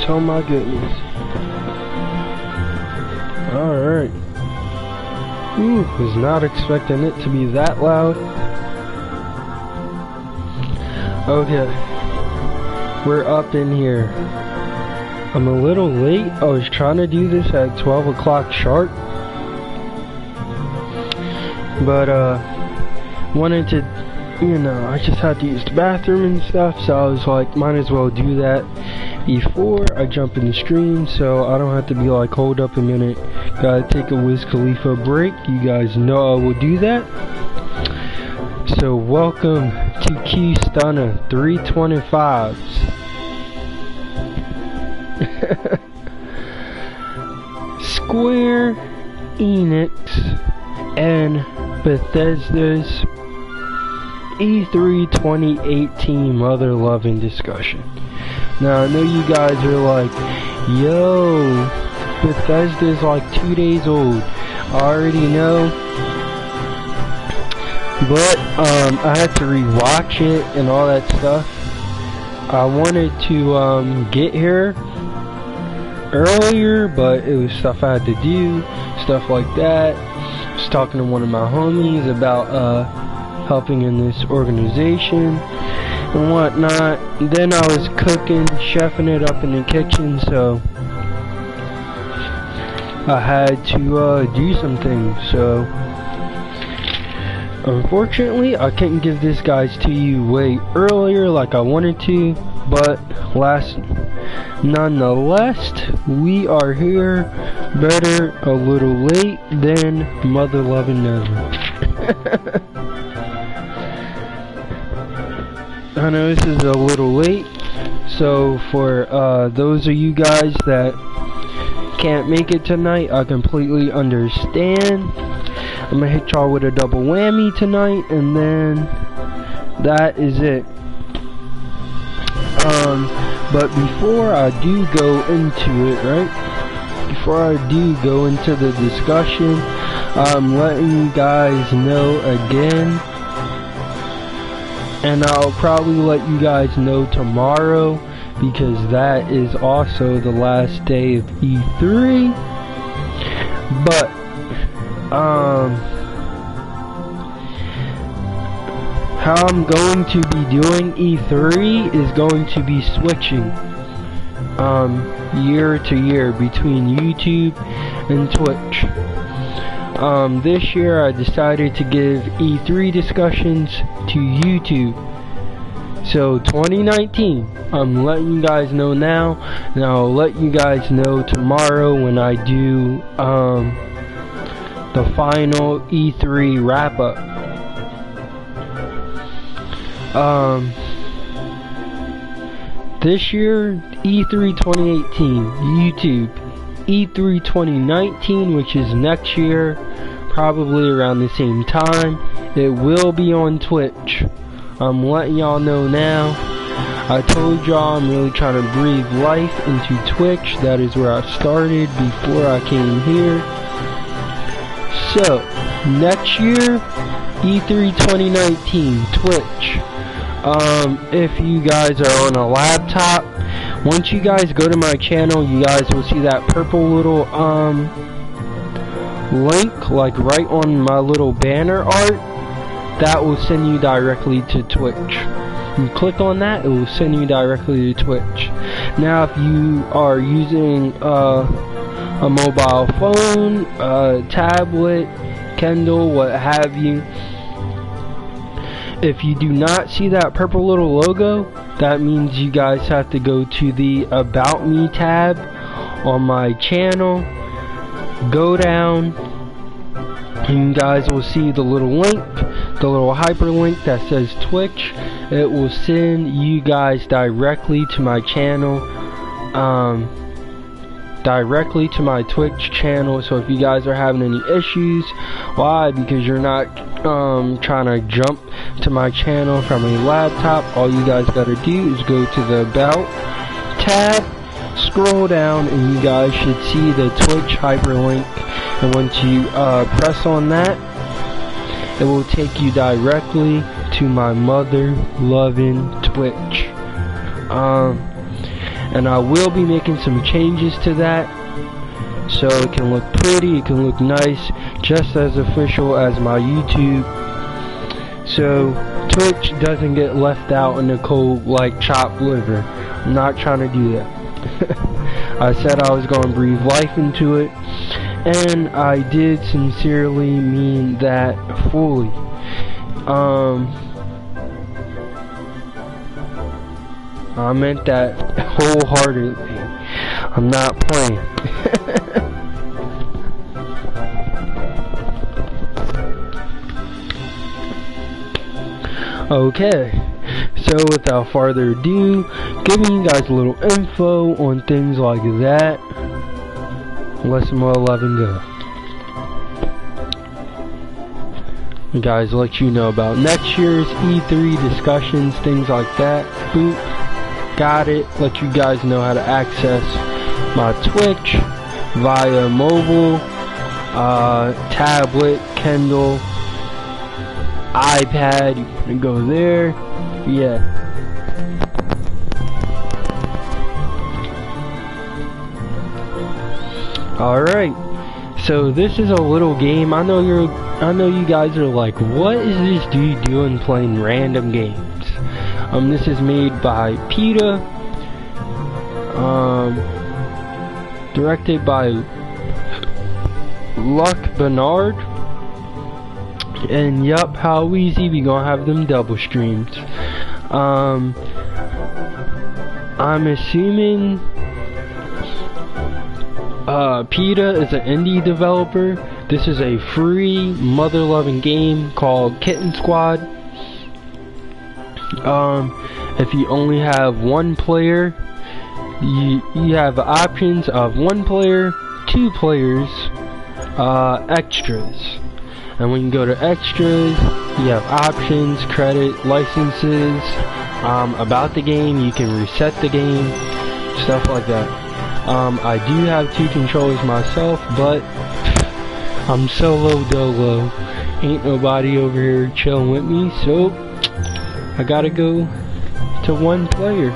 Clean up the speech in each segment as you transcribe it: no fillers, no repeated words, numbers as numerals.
Oh my goodness. Alright. Was not expecting it to be that loud. Okay. We're up in here. I'm a little late. I was trying to do this at 12 o'clock sharp. But, wanted to, you know, I just had to use the bathroom and stuff, so I was like, might as well do that before I jump in the stream, so I don't have to be like, hold up a minute, gotta take a Wiz Khalifa break. You guys know I will do that. So welcome to Qstunna325's. Square Enix and Bethesda's E3 2018 mother loving discussion. Now I know you guys are like, yo, Bethesda's like 2 days old. I already know. But I had to rewatch it and all that stuff. I wanted to get here earlier, but it was stuff I had to do, stuff like that. I was talking to one of my homies about helping in this organization and whatnot. Then I was cooking, chefing it up in the kitchen, so I had to do some things. So unfortunately I couldn't give this guys to you way earlier like I wanted to, but nonetheless, we are here. Better a little late than mother loving never. I know this is a little late, so for those of you guys that can't make it tonight, I completely understand. I'm gonna hit y'all with a double whammy tonight, and then that is it. But before I do go into it, right? Before I do go into the discussion, I'm letting you guys know again, and I'll probably let you guys know tomorrow, because that is also the last day of E3. But how I'm going to be doing E3 is going to be switching year to year between YouTube and Twitch. This year I decided to give E3 discussions to YouTube. So 2019, I'm letting you guys know now, and I'll let you guys know tomorrow when I do the final E3 wrap up. This year, E3 2018, YouTube. E3 2019, which is next year, probably around the same time, it will be on Twitch. I'm letting y'all know now. I told y'all I'm really trying to breathe life into Twitch. That is where I started before I came here. So, next year, E3 2019, Twitch. If you guys are on a laptop, once you guys go to my channel, you guys will see that purple little link, like right on my little banner art. That will send you directly to Twitch. You click on that, it will send you directly to Twitch. Now, if you are using a mobile phone, tablet, Kindle, what have you, if you do not see that purple little logo, that means you guys have to go to the About Me tab on my channel, go down, and you guys will see the little link, the little hyperlink that says Twitch. It will send you guys directly to my channel, directly to my Twitch channel. So if you guys are having any issues, why? Because you're not trying to jump to my channel from a laptop, all you guys gotta do is go to the About tab, scroll down, and you guys should see the Twitch hyperlink. And once you press on that, it will take you directly to my mother loving Twitch. and I will be making some changes to that so it can look pretty, it can look nice, just as official as my YouTube, so Twitch doesn't get left out in the cold like chopped liver. I'm not trying to do that. I said I was going to breathe life into it, and I did sincerely mean that fully. I meant that wholeheartedly. I'm not playing. Okay, so without further ado, giving you guys a little info on things like that. Let's more 11 go. Guys, let you know about next year's E3 discussions, things like that. Boop, got it. Let you guys know how to access my Twitch via mobile, tablet, Kindle, iPad. You can go there. Yeah. Alright, so this is a little game. I know you guys are like, what is this dude doing playing random games? This is made by PETA, directed by Luck Bernard, and yup, how easy we gonna have them double streams. I'm assuming PETA is an indie developer. This is a free mother-loving game called Kitten Squad. If you only have one player, you have options of 1 player, 2 players, extras. And when you go to extras, you have options, credit, licenses, about the game, you can reset the game, stuff like that. I do have 2 controllers myself, but I'm solo dolo. Ain't nobody over here chilling with me, so I gotta go to 1 player.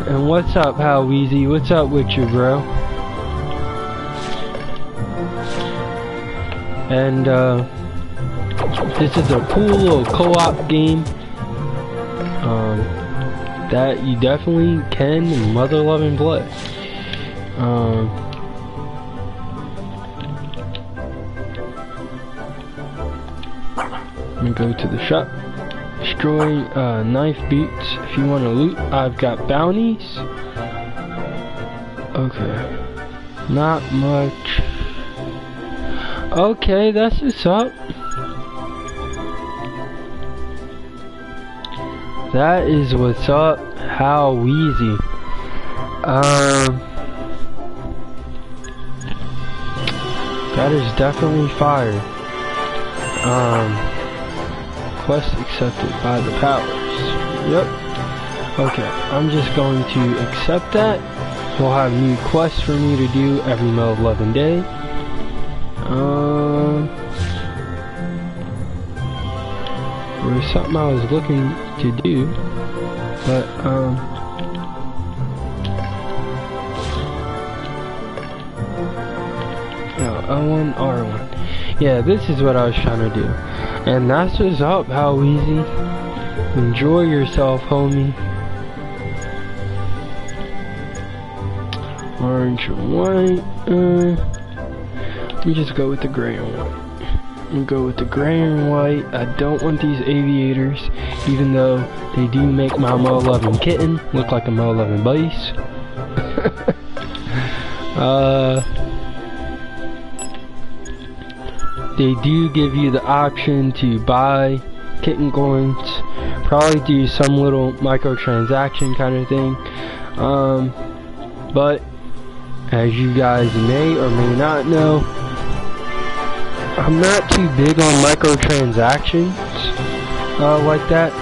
And what's up, How Weezy? What's up with you, bro? And this is a cool little co-op game that you definitely can mother loving play. Let me go to the shop. Destroy knife boots. If you want to loot, I've got bounties. Okay, not much. Okay, that's what's up. That is what's up. How easy. That is definitely fire. Quest accepted by the powers. Yep. Okay, I'm just going to accept that. We'll have new quests for me to do every 11 day. There was something I was looking to do, but L1, R1. Yeah, this is what I was trying to do. And that's what's up, How Easy. Enjoy yourself, homie. Orange and white. Let me just go with the gray and white. I'm gonna go with the gray and white. I don't want these aviators, even though they do make my Mo 11 kitten look like a Mo 11 base. They do give you the option to buy kitten coins, probably do some little microtransaction kind of thing. But as you guys may or may not know, I'm not too big on microtransactions like that.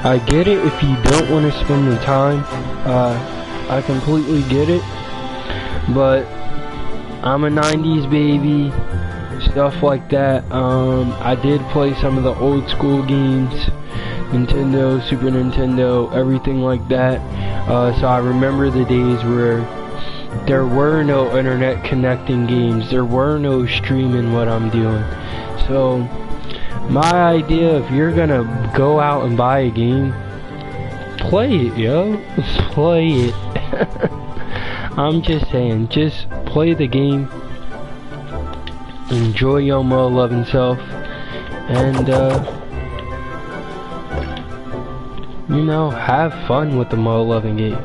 I get it if you don't want to spend the time. I completely get it. But I'm a 90s baby, stuff like that. I did play some of the old school games Nintendo, Super Nintendo, everything like that. So I remember the days where there were no internet connecting games. There were no streaming what I'm doing. So my idea, if you're gonna go out and buy a game, play it, yo. Play it. I'm just saying, just play the game. Enjoy your loving self. And, you know, have fun with the loving game.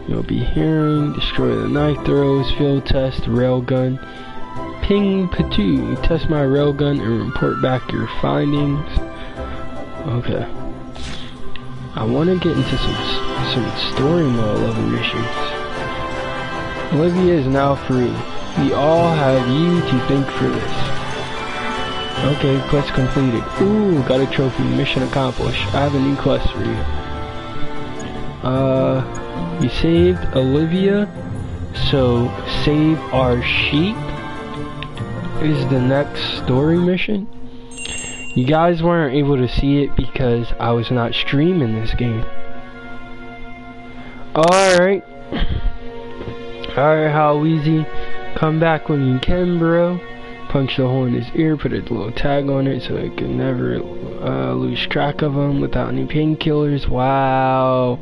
You'll be hearing, destroy the knife throws, field test, railgun. Ping Patu, test my railgun and report back your findings. Okay. I want to get into some story mode level missions. Olivia is now free. We all have you to thank for this. Okay, quest completed. Ooh, got a trophy. Mission accomplished. I have a new quest for you. You saved Olivia, so save our sheep is the next story mission. You guys weren't able to see it because I was not streaming this game. Alright, how easy. Come back when you can, bro. Punch the hole in his ear, put a little tag on it so it can never lose track of him without any painkillers. Wow.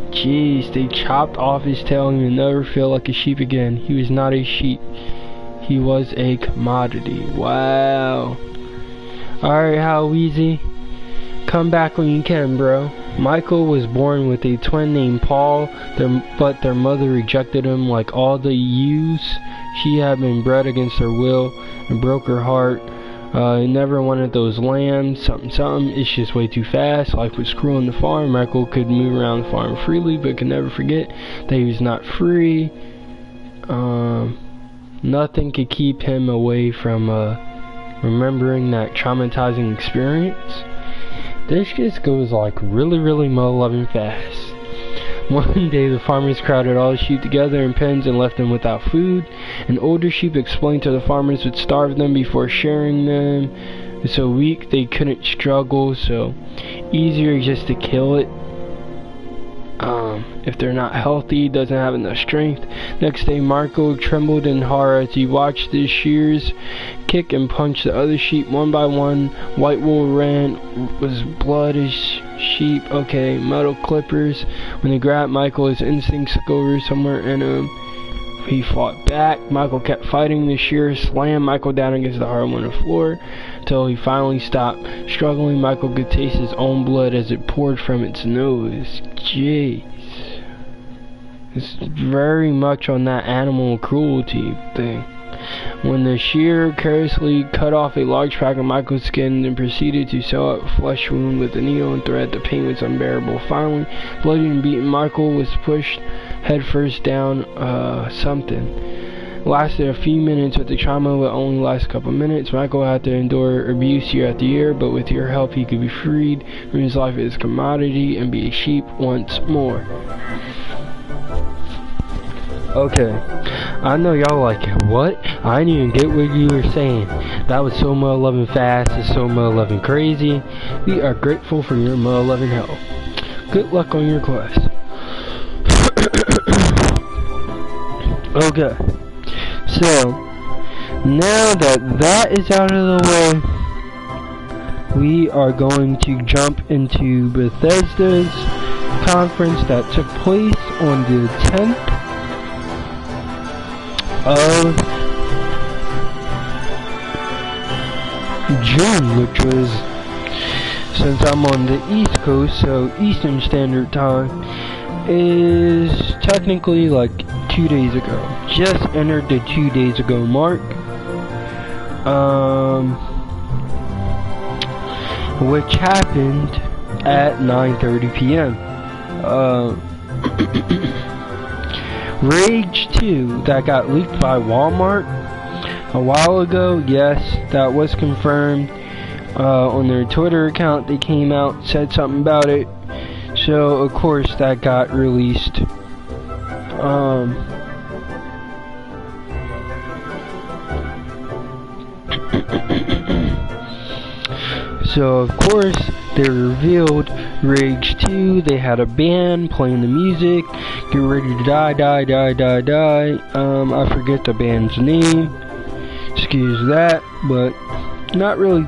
Jeez, they chopped off his tail and he'll never feel like a sheep again. He was not a sheep. He was a commodity. Wow. Alright, how easy. Come back when you can, bro. Michael was born with a twin named Paul, but their mother rejected him like all the youths. She had been bred against her will and broke her heart. Never wanted those lambs, something. It's just way too fast. Life was cruel on the farm. Michael could move around the farm freely, but could never forget that he was not free. Nothing could keep him away from remembering that traumatizing experience. This just goes like really loving fast. One day the farmers crowded all the sheep together in pens and left them without food. An older sheep explained to the farmers would starve them before sharing them. It's so weak they couldn't struggle, so easier just to kill it. If they're not healthy, doesn't have enough strength. Next day Marco trembled in horror as he watched the shears kick and punch the other sheep one by one. White wool ran, was blood as sheep. Okay, metal clippers. When they grabbed Michael, his instincts took over somewhere in him. He fought back. Michael kept fighting. The shears slammed Michael down against the hardwood floor until he finally stopped. Struggling, Michael could taste his own blood as it poured from its nose. Jeez. It's very much on that animal cruelty thing. When the shear carelessly cut off a large crack of Michael's skin and proceeded to sew up a flesh wound with a needle and thread, the pain was unbearable. Finally, bloody and beaten, Michael was pushed headfirst down something. Lasted a few minutes, but the trauma would only last a couple minutes. Michael had to endure abuse year after year, but with your help he could be freed from his life as a commodity and be a sheep once more. Okay, I know y'all like it. What? I didn't even get what you were saying. That was so much loving fast and so much loving crazy. We are grateful for your much loving help. Good luck on your quest. Okay, so now that that is out of the way, we are going to jump into Bethesda's conference that took place on the 10th of June, which was, since I'm on the East Coast, so Eastern Standard Time, is technically like 2 days ago. Just entered the 2 days ago mark. Which happened at 9:30 p.m. Rage 2 that got leaked by Walmart a while ago. Yes, that was confirmed on their Twitter account. They came out, said something about it. So of course that got released. So of course they revealed Rage 2. They had a band playing the music. Get ready to die, die, die, die, die. I forget the band's name. Excuse that, but not really.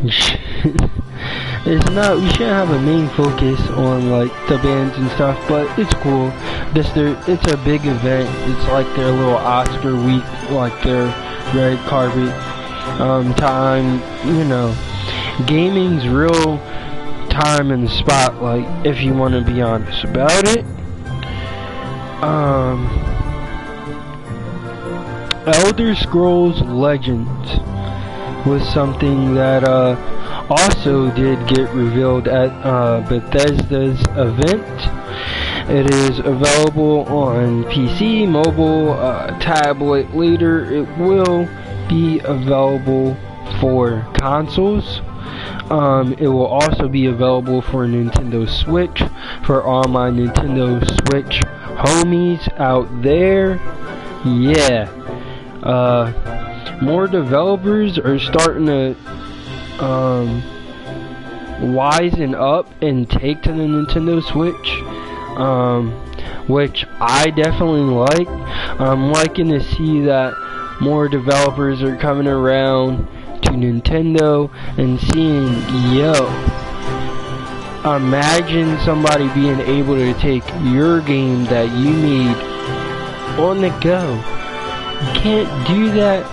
It's not. We shouldn't have a main focus on like the bands and stuff, but it's cool. It's a big event. It's like their little Oscar week, like their red carpet time. You know, gaming's real time in the spotlight, if you want to be honest about it. Elder Scrolls Legends was something that also did get revealed at Bethesda's event. It is available on PC, mobile, tablet later. It will be available for consoles. It will also be available for Nintendo Switch, for all my Nintendo Switch homies out there. Yeah. More developers are starting to wisen up and take to the Nintendo Switch, which I definitely like. I'm liking to see that more developers are coming around to Nintendo and seeing, yo, imagine somebody being able to take your game that you made on the go. You can't do that.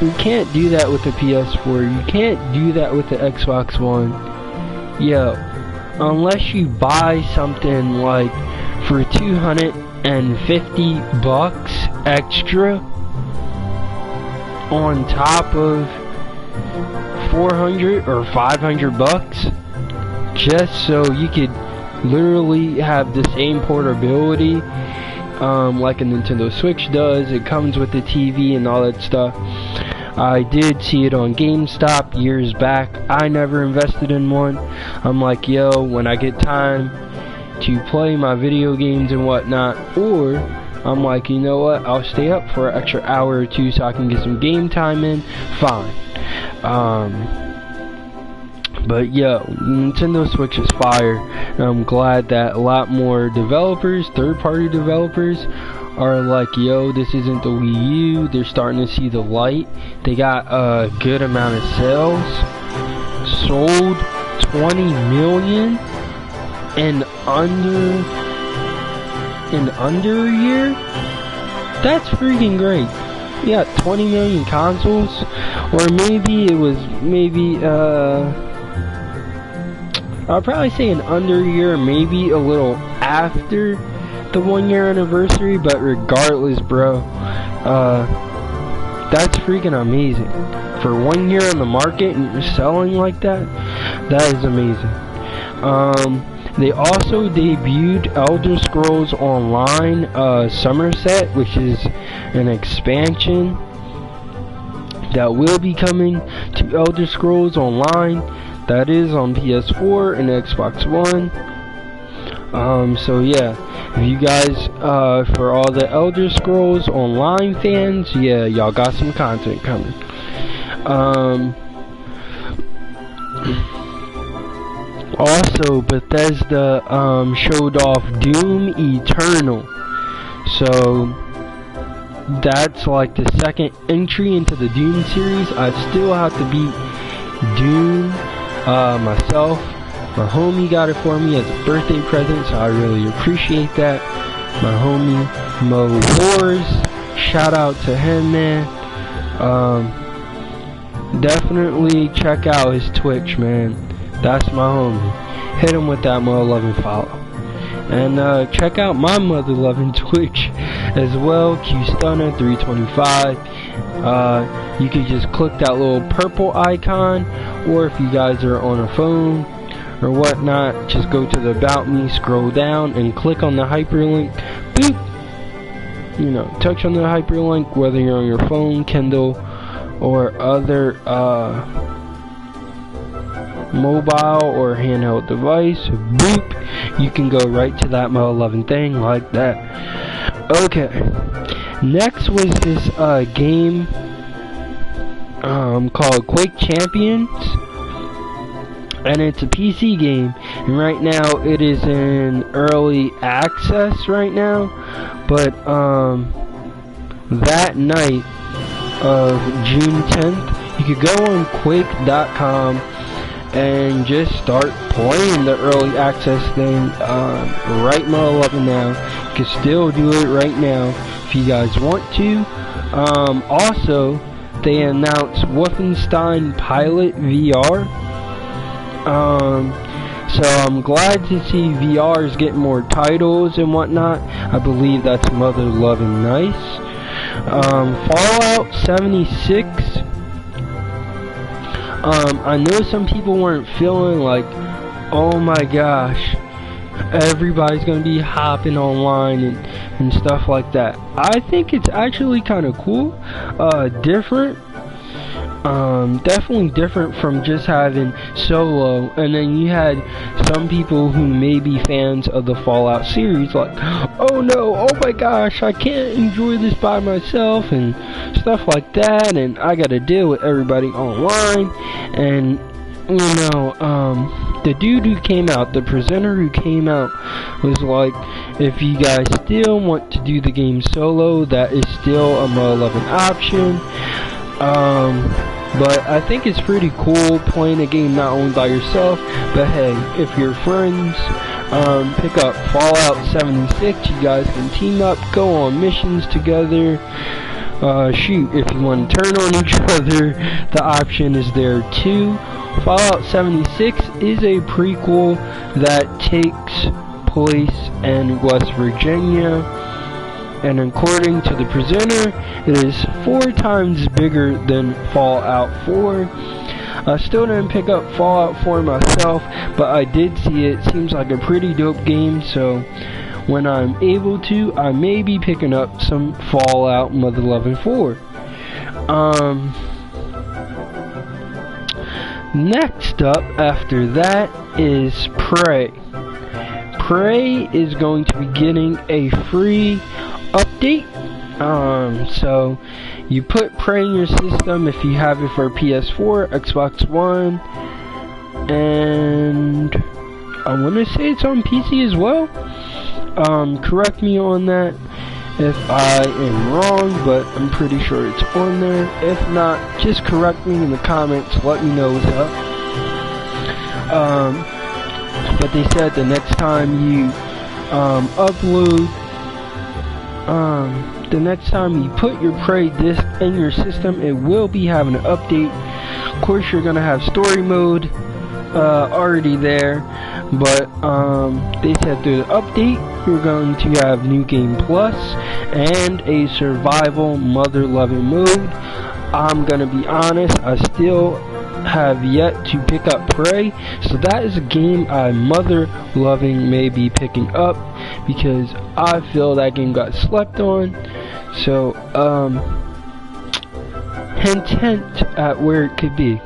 You can't do that with the PS4. You can't do that with the Xbox One. Yo, unless you buy something like for $250 extra on top of 400 or 500 bucks, just so you could literally have the same portability like a Nintendo Switch does. It comes with the TV and all that stuff. I did see it on GameStop years back. I never invested in one. I'm like, yo, when I get time to play my video games and whatnot, or I'm like, you know what, I'll stay up for an extra hour or two so I can get some game time in, fine. But yo, Nintendo Switch is fire, and I'm glad that a lot more developers, third-party developers, are like, yo, this isn't the Wii U. They're starting to see the light. They got a good amount of sales. Sold 20 million in under a year. That's freaking great. Yeah, 20 million consoles, or maybe it was I'll probably say in under a year, maybe a little after the 1 year anniversary, but regardless, bro, that's freaking amazing. For 1 year on the market and you're selling like that, that is amazing. They also debuted Elder Scrolls Online Somerset, which is an expansion that will be coming to Elder Scrolls Online. That is on PS4 and Xbox One. So yeah, if you guys, for all the Elder Scrolls Online fans, yeah, y'all got some content coming. Also, Bethesda showed off Doom Eternal. So that's like the second entry into the Doom series. I still have to beat Doom myself. My homie got it for me as a birthday present, so I really appreciate that. My homie Mo Wars, shout out to him, man. Definitely check out his Twitch, man. That's my homie. Hit him with that mother loving follow. And check out my mother loving Twitch as well, Qstunna325. You can just click that little purple icon, or if you guys are on a phone or whatnot, just go to the About Me, scroll down, and click on the hyperlink. Boop! You know, touch on the hyperlink, whether you're on your phone, Kindle, or other mobile or handheld device. Boop! You can go right to that mother-loving thing like that. Okay. Next was this game called Quake Champions, and it's a PC game, and right now it is in early access right now, but that night of June 10th, you could go on Quake.com and just start playing the early access thing right Mother Lovin' now. You can still do it right now if you guys want to. Also, they announced Wolfenstein Pilot VR. So I'm glad to see VR is getting more titles and whatnot. I believe that's Mother Lovin' nice. Fallout 76. I know some people weren't feeling like, oh my gosh, everybody's gonna be hopping online and stuff like that. I think it's actually kind of cool, different. Definitely different from just having solo, and then you had some people who may be fans of the Fallout series like, oh no, oh my gosh, I can't enjoy this by myself and stuff like that, and I gotta deal with everybody online. And you know, the dude who came out, the presenter who came out, was like, if you guys still want to do the game solo, that is still a Mother Lovin' option. But I think it's pretty cool playing a game not only by yourself, but hey, if your friends pick up Fallout 76, you guys can team up, go on missions together. Shoot, if you want to turn on each other, the option is there too. Fallout 76 is a prequel that takes place in West Virginia, and according to the presenter, it is 4 times bigger than Fallout 4. I still didn't pick up Fallout 4 myself, but I did see it. Seems like a pretty dope game, so when I'm able to, I may be picking up some Fallout Mother Lovin' 4. Next up after that is Prey. Prey is going to be getting a free update. So you put Prey in your system if you have it for PS4, Xbox One, and I want to say it's on PC as well. Correct me on that if I am wrong, but I'm pretty sure it's on there. If not, just correct me in the comments, let me know what's up. But they said the next time you the next time you put your Prey disc in your system, it will be having an update. Of course, you're gonna have story mode already there, but they said through the update you're going to have New Game Plus and a survival Mother Lovin' mode. I'm gonna be honest, I still have yet to pick up Prey, so that is a game I Mother Loving may be picking up because I feel that game got slept on. So hint at where it could be.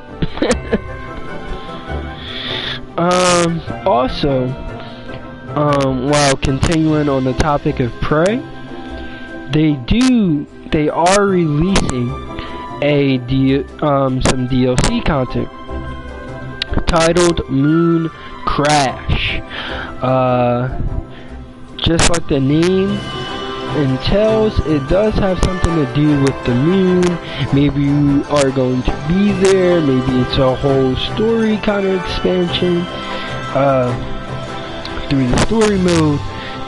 Also, while continuing on the topic of Prey, they are releasing some DLC content titled Moon Crash. Just like the name entails, it does have something to do with the moon. Maybe you are going to be there, maybe it's a whole story kind of expansion through the story mode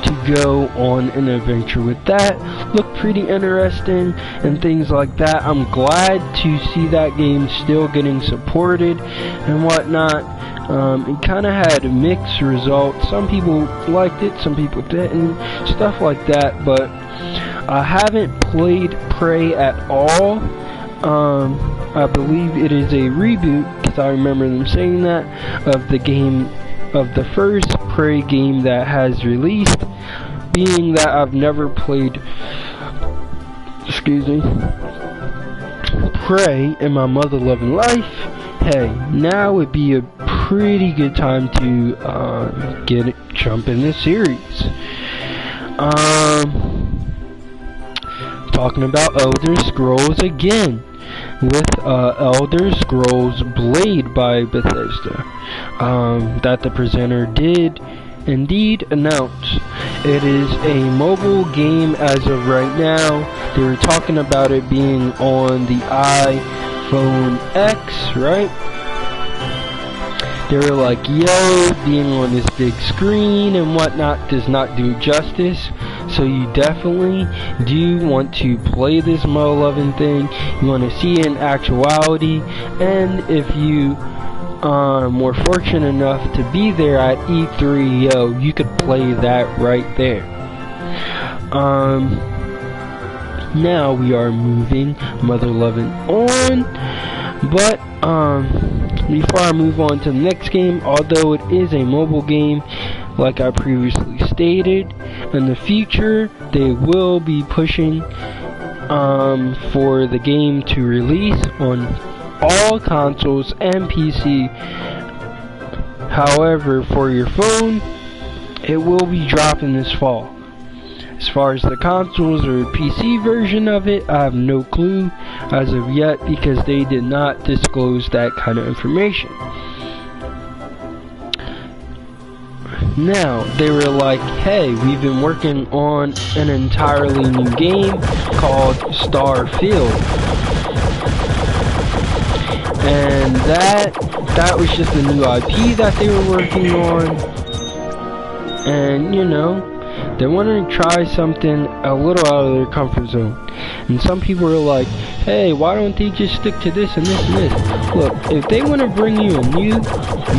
to go on an adventure with that. Look pretty interesting and things like that. I'm glad to see that game still getting supported and whatnot. It kind of had mixed results. Some people liked it, some people didn't, stuff like that. But I haven't played Prey at all. I believe it is a reboot, because I remember them saying that, of the game, of the first Prey game that has released. Being that I've never played, Prey in my Mother Loving life, hey, now would be a pretty good time to jump in this series. Talking about Elder Scrolls again. with Elder Scrolls Blade by Bethesda, that the presenter did indeed announce. It is a mobile game as of right now. They were talking about it being on the iPhone X, right? They were like, yo, being on this big screen and whatnot does not do justice. So you definitely do want to play this Mo 11 thing. You want to see it in actuality. And if you are more fortunate enough to be there at E3, yo, you could play that right there. Now we are moving Mother 11 on. But, before I move on to the next game, although it is a mobile game, like I previously stated, in the future they will be pushing for the game to release on all consoles and PC. However, for your phone, it will be dropping this fall. As far as the consoles or PC version of it, I have no clue as of yet because they did not disclose that kind of information. Now, they were like, hey, we've been working on an entirely new game called Starfield. And that was just a new IP that they were working on. And, you know, they wanted to try something a little out of their comfort zone. And some people are like, hey, why don't they just stick to this and this and this? Look, if they want to bring you a new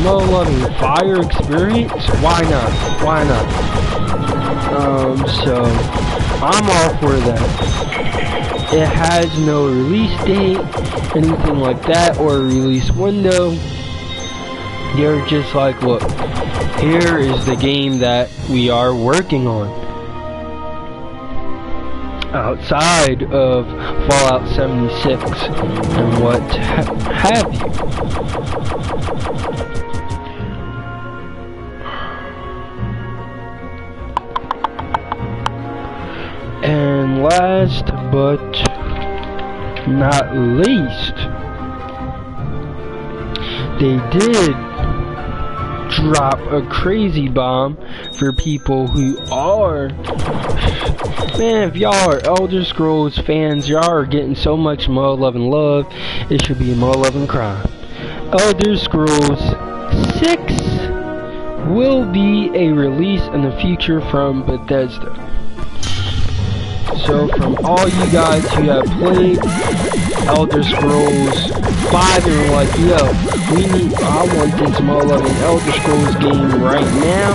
Mo 11 Fire experience, why not? Why not? So, I'm all for that. It has no release date, anything like that, or a release window. They're just like, look, here is the game that we are working on. Outside of Fallout 76 and what have you. And last but not least, they did drop a crazy bomb for people who are, man, if y'all are Elder Scrolls fans, y'all are getting so much Mo 11 love, it should be Mo 11 crime. Elder Scrolls 6 will be a release in the future from Bethesda. So from all you guys who have played Elder Scrolls 5 and were like, yo, I want this Mo 11 Elder Scrolls game right now,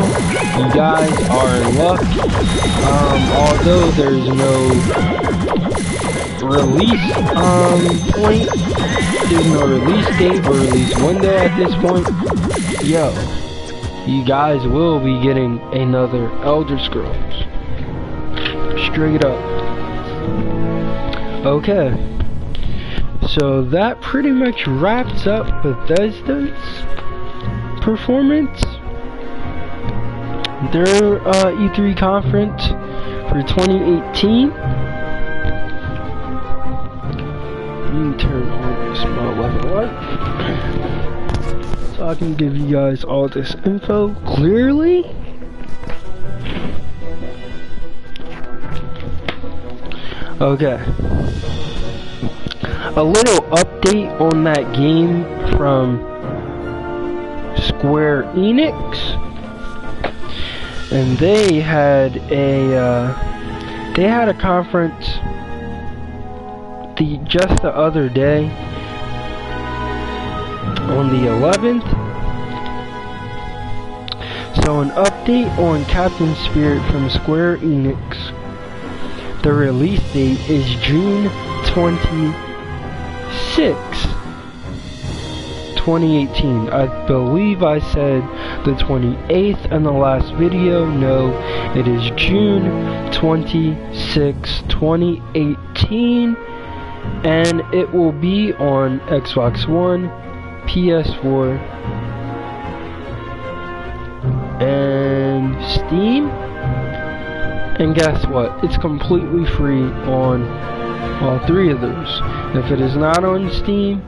you guys are in luck. Although there's no release point, there's no release date or release window at this point, yo, you guys will be getting another Elder Scrolls. Straight up. Okay. So that pretty much wraps up Bethesda's performance. Their E3 conference for 2018. Let me turn on this Mo 11 light so I can give you guys all this info clearly. Okay. A little update on that game from Square Enix, and they had a conference just the other day on the 11th. So an update on Captain Spirit from Square Enix. The release date is June 26th, 2018. I believe I said the 28th in the last video. No, it is June 26th, 2018. And it will be on Xbox One, PS4, and Steam. And guess what? It's completely free on All 3 of those. If it is not on Steam,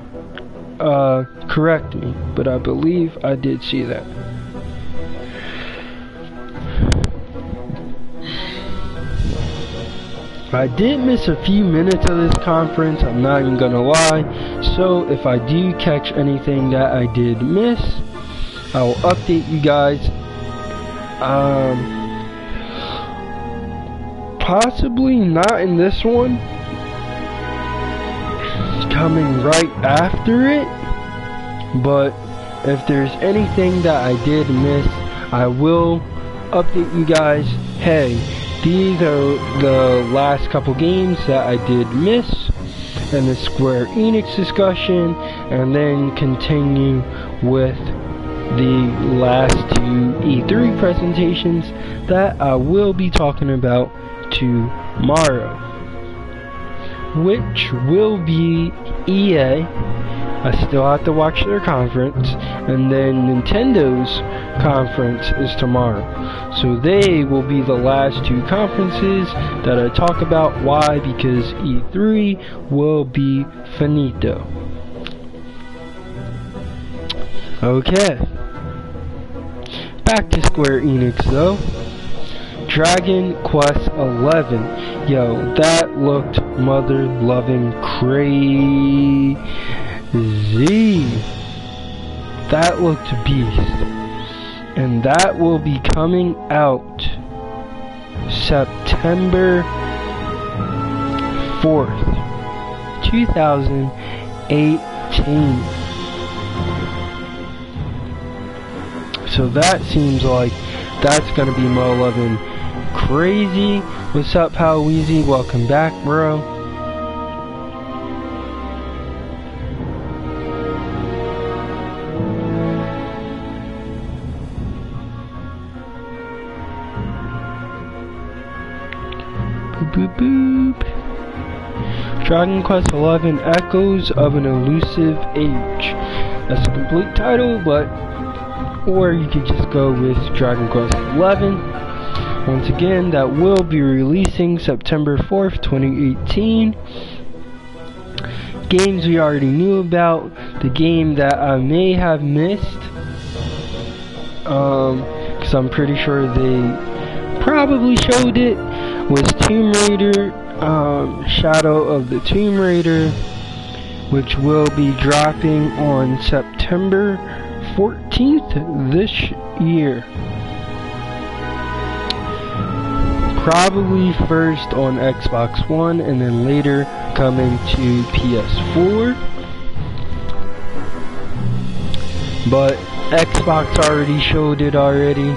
correct me, but I believe I did see that. I did miss a few minutes of this conference, I'm not even gonna lie, so if I do catch anything that I did miss, I will update you guys. Possibly not in this one, coming right after it, but if there's anything that I did miss, I will update you guys. Hey, these are the last couple games that I did miss, and the Square Enix discussion, and then continue with the last 2 E3 presentations that I will be talking about tomorrow, which will be EA. I still have to watch their conference, and then Nintendo's conference is tomorrow. So they will be the last 2 conferences that I talk about. Why? Because E3 will be finito. Okay. Back to Square Enix though. Dragon Quest 11. Yo, that looked mother-loving crazy. That looked beast. And that will be coming out September 4th, 2018. So that seems like that's gonna be mother-loving crazy. What's up, How Weezy? Welcome back, bro. Boop boop boop. Dragon Quest 11 Echoes of an Elusive Age. That's the complete title, but or you could just go with Dragon Quest 11. Once again, that will be releasing September 4th, 2018. Games we already knew about. The game that I may have missed, because I'm pretty sure they probably showed it, was Tomb Raider, Shadow of the Tomb Raider, which will be dropping on September 14th this year. Probably first on Xbox One and then later coming to PS4. But Xbox already showed it already.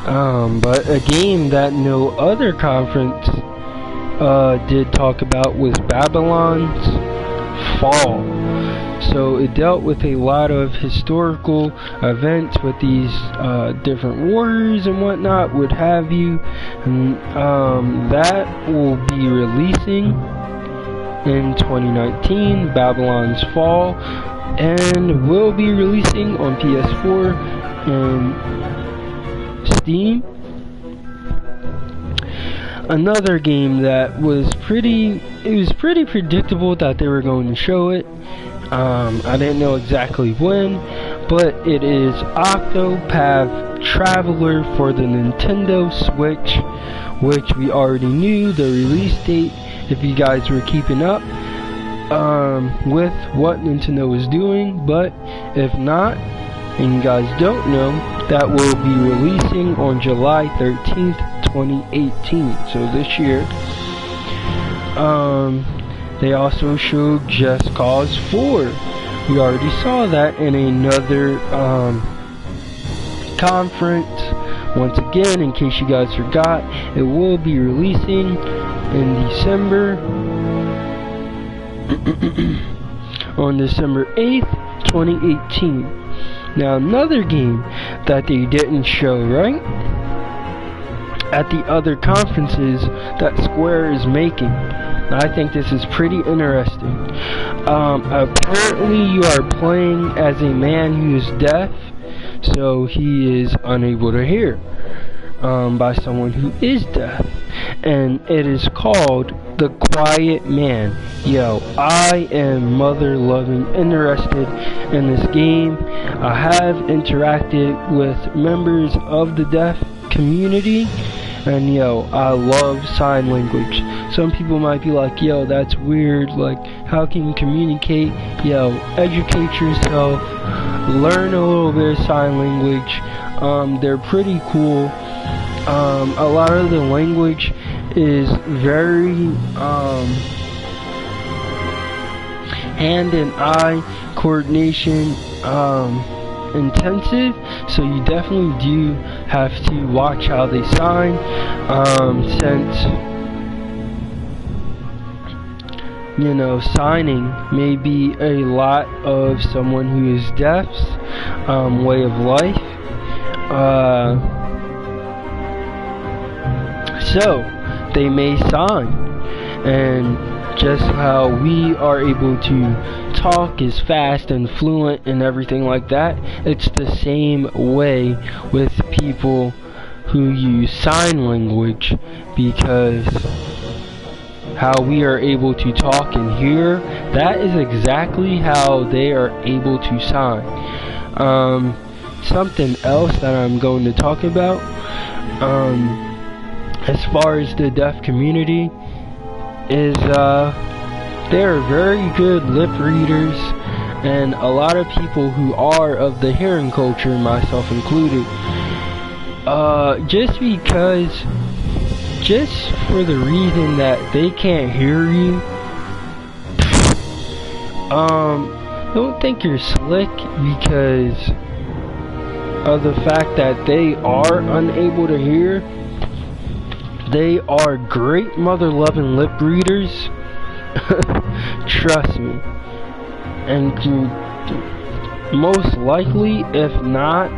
But a game that no other conference did talk about was Babylon's Fall. So it dealt with a lot of historical events with these different warriors and whatnot, what have you. And that will be releasing in 2019, Babylon's Fall, and will be releasing on PS4 and Steam. Another game that was pretty predictable that they were going to show it. I didn't know exactly when, but it is Octopath Traveler for the Nintendo Switch, which we already knew the release date if you guys were keeping up with what Nintendo was doing. But if not, and you guys don't know, that will be releasing on July 13th, 2018, so this year. They also showed Just Cause 4. We already saw that in another conference. Once again, in case you guys forgot, it will be releasing in December on December 8th, 2018. Now another game that they didn't show, right, at the other conferences that Square is making. I think this is pretty interesting. Apparently you are playing as a man who is deaf, so he is unable to hear by someone who is deaf. and it is called The Quiet Man. Yo, I am mother loving interested in this game. I have interacted with members of the deaf community, and yo, I love sign language. Some people might be like, yo, that's weird, like, how can you communicate? Yo, educate yourself, learn a little bit of sign language. They're pretty cool. A lot of the language is very hand and eye coordination intensive, so you definitely do have to watch how they sign, since you know, signing may be a lot of someone who is deaf's way of life. So they may sign, and just how we are able to talk is fast and fluent and everything like that, it's the same way with people who use sign language, because how we are able to talk and hear, that is exactly how they are able to sign. Something else that I'm going to talk about, as far as the deaf community, is they're very good lip readers, and a lot of people who are of the hearing culture, myself included, just for the reason that they can't hear you, don't think you're slick because of the fact that they are unable to hear. They are great mother-loving lip readers, trust me, and can most likely, if not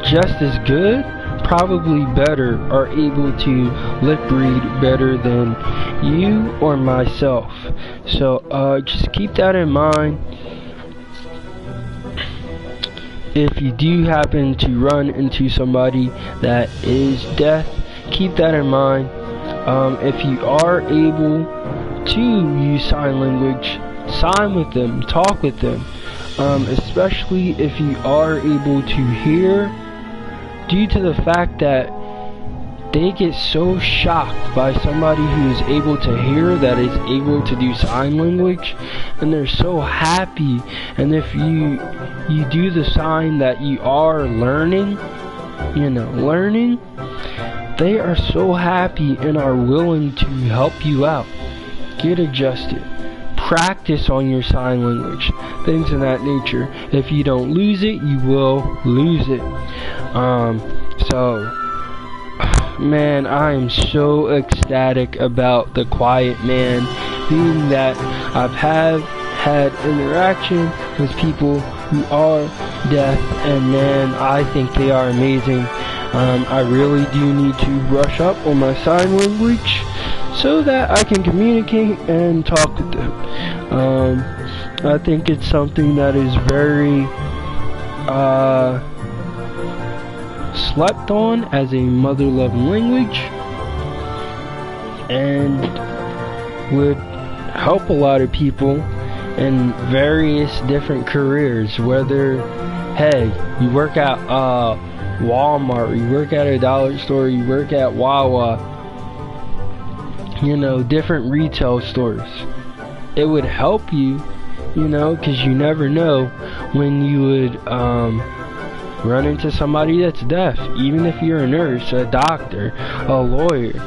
just as good, probably better, are able to lip read better than you or myself. So just keep that in mind. If you do happen to run into somebody that is deaf, keep that in mind. If you are able to use sign language, sign with them, talk with them, especially if you are able to hear, due to the fact that they get so shocked by somebody who is able to hear that is able to do sign language, and they're so happy. And if you do the sign that you are learning, they are so happy and are willing to help you out. Get adjusted. Practice on your sign language. Things of that nature. If you don't lose it, you will lose it. Man, I am so ecstatic about The Quiet Man, being that I've had interaction with people who are deaf, and man, I think they are amazing. I really do need to brush up on my sign language so that I can communicate and talk with them. I think it's something that is very slept on as a mother-loving language, and would help a lot of people in various different careers. Whether, hey, you work at Walmart, you work at a dollar store, you work at Wawa, different retail stores. It would help you, because you never know when you would run into somebody that's deaf, even if you're a nurse, a doctor, a lawyer.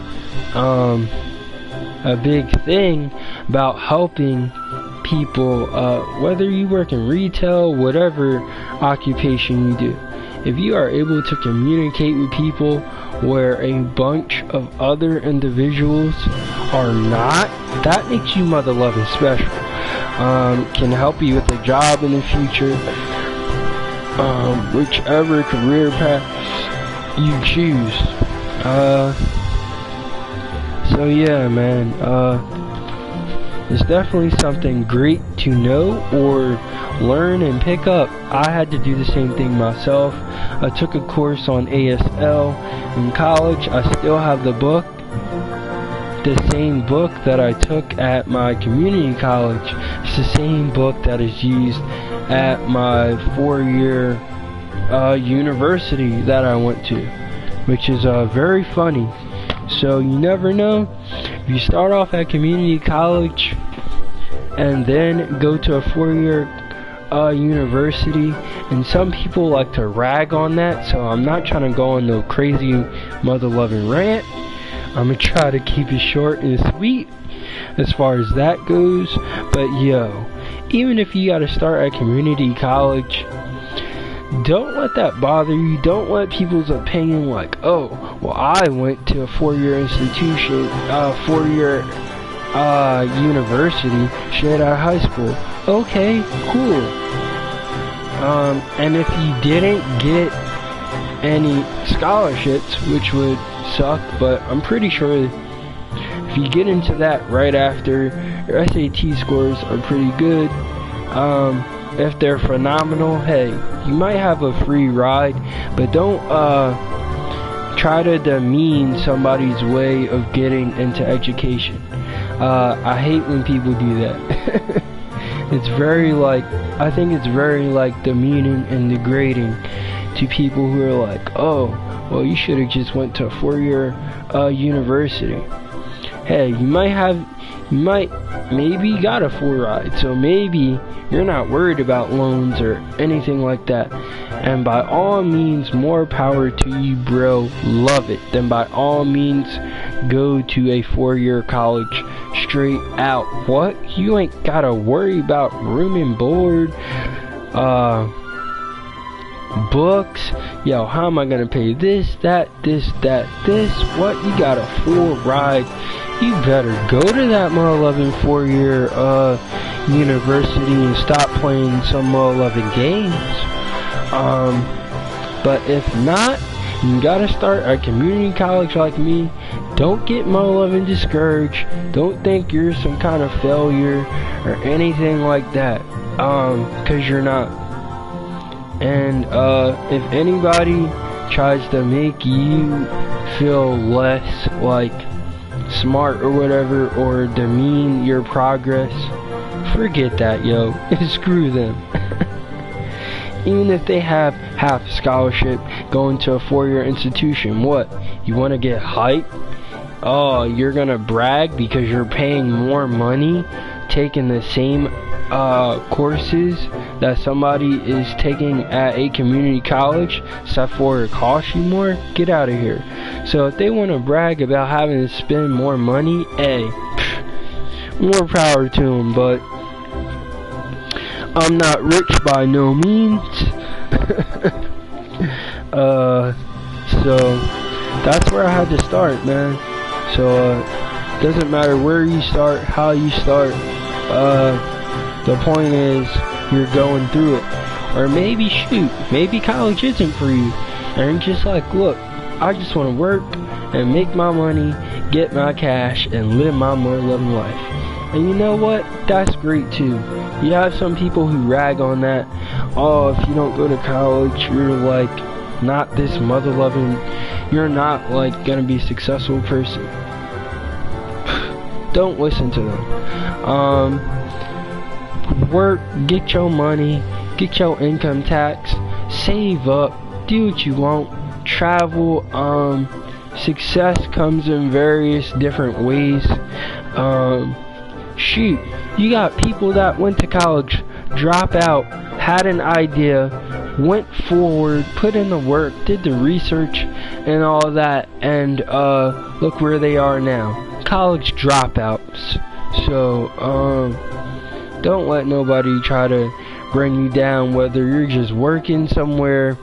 A big thing about helping people, whether you work in retail, whatever occupation you do, if you are able to communicate with people where a bunch of other individuals are not, that makes you mother-loving special. Can help you with a job in the future, whichever career path you choose. So yeah, man, it's definitely something great to know or learn and pick up. I had to do the same thing myself. I took a course on ASL in college. I still have the book. the same book that I took at my community college. It's the same book that is used at my 4-year university that I went to, which is very funny. So you never know. If you start off at community college and then go to a 4-year university, and some people like to rag on that, so I'm not trying to go on no crazy mother-loving rant. I'm gonna try to keep it short and sweet as far as that goes. But yo, even if you gotta start at community college, don't let that bother you. Don't let people's opinion like, oh, well, I went to a 4-year institution, 4-year university straight out of high school. Okay, cool. And if you didn't get any scholarships, which would suck, but I'm pretty sure if you get into that right after, your SAT scores are pretty good. If they're phenomenal, hey, you might have a free ride, but don't try to demean somebody's way of getting into education. I hate when people do that. It's very I think it's very demeaning and degrading to people who are like, oh, well, you should have just went to a 4-year university. Hey, you maybe got a full ride, so maybe you're not worried about loans or anything like that. And by all means, more power to you, bro. Love it. Then by all means, go to a 4-year college straight out. What? You ain't gotta worry about room and board, books. Yo, how am I gonna pay this, that, this? What? You got a full ride. You better go to that mother-loving 4-year university and stop playing some mother-loving games. But if not, you gotta start at community college like me. Don't get mother-loving discouraged. Don't think you're some kind of failure or anything like that, cause you're not. And if anybody tries to make you feel less smart or whatever, or demean your progress, forget that, yo. Screw them. Even if they have half a scholarship going to a 4-year institution, what? You want to get hype? Oh, you're gonna brag because you're paying more money, taking the same courses that somebody is taking at a community college, except for it costs you more? Get out of here. So if they want to brag about having to spend more money, hey, more power to them, but I'm not rich by no means. So that's where I had to start, man. So doesn't matter where you start, how you start, the point is you're going through it. Or maybe maybe college isn't for you, and you're just like, look, I just want to work and make my money, get my cash, and live my more loving life. And you know what? That's great too. You have some people who rag on that. Oh, if you don't go to college, you're not this mother loving, you're not gonna be a successful person. Don't listen to them. Work, get your money, get your income tax, save up, do what you want, travel. Success comes in various different ways. Shoot, you got people that went to college, drop out, had an idea, went forward, put in the work, did the research and all that, and look where they are now. College dropouts. So don't let nobody try to bring you down, whether you're just working somewhere,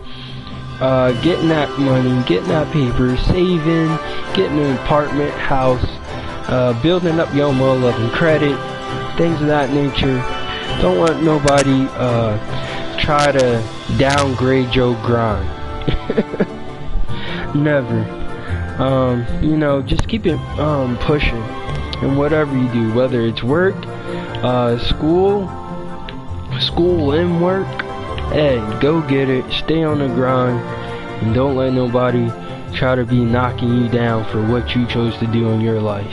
getting that money, getting that paper, saving, getting an apartment, house, building up your loving credit, things of that nature. Don't let nobody try to downgrade your grind. Never. You know, just keep it pushing in whatever you do, whether it's work, school and work. Hey, go get it, stay on the grind, and don't let nobody try to be knocking you down for what you chose to do in your life.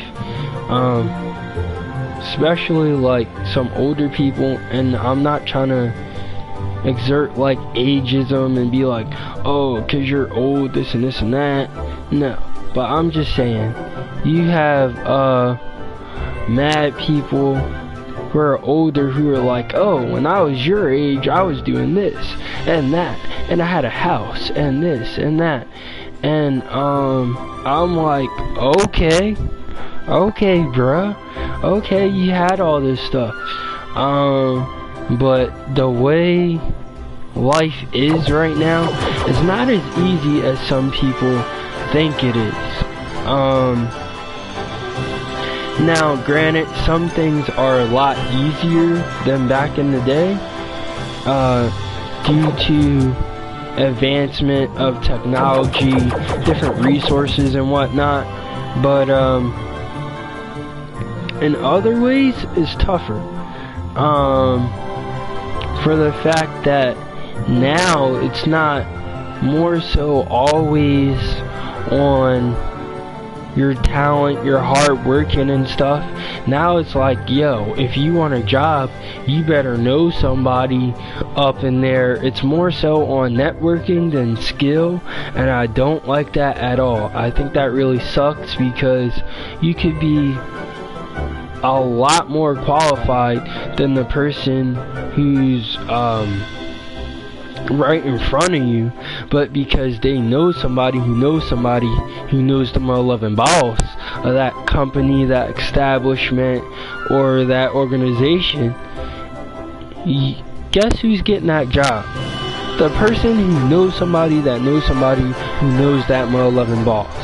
Especially like some older people, and I'm not trying to exert like ageism and be like, oh, cause you're old, this and this and that. No, but I'm just saying, you have mad people who are older who are like, oh, when I was your age, I was doing this and that, and I had a house and this and that, and I'm like, okay, bruh, okay, you had all this stuff, but the way life is right now is not as easy as some people think it is. Now, granted, some things are a lot easier than back in the day, due to advancement of technology, different resources and whatnot, but in other ways, it's tougher, for the fact that now it's not more so always on your talent, your hard working and stuff. Now it's like, yo, if you want a job, you better know somebody up in there. It's more so on networking than skill, and I don't like that at all. I think that really sucks, because you could be a lot more qualified than the person who's right in front of you, but because they know somebody who knows somebody who knows the mother-loving boss of that company, that establishment, or that organization, guess who's getting that job? The person who knows somebody that knows somebody who knows that mother-loving boss.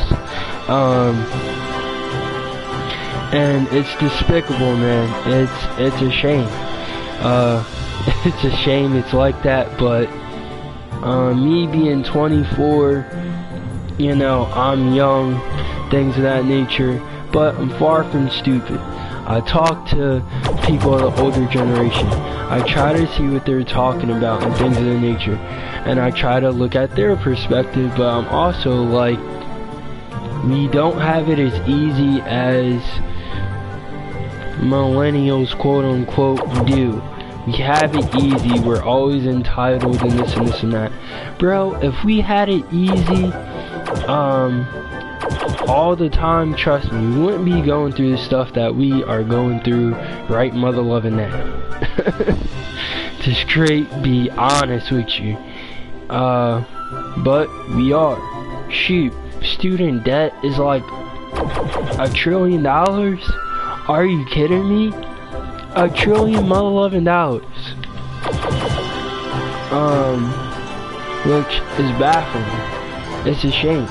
And it's despicable, man. It's a shame. It's a shame it's like that, but me being 24, you know, I'm young, things of that nature, but I'm far from stupid. I talk to people of the older generation. I try to see what they're talking about and things of that nature, and I try to look at their perspective, but I'm also like, we don't have it as easy as millennials, quote unquote, do. We have it easy, we're always entitled and this and this and that. Bro, if we had it easy all the time, trust me, we wouldn't be going through the stuff that we are going through right mother loving now. To straight be honest with you. But we are. Shoot, student debt is like $1 trillion? Are you kidding me? $1 trillion mother-loving dollars. Which is baffling. It's a shame.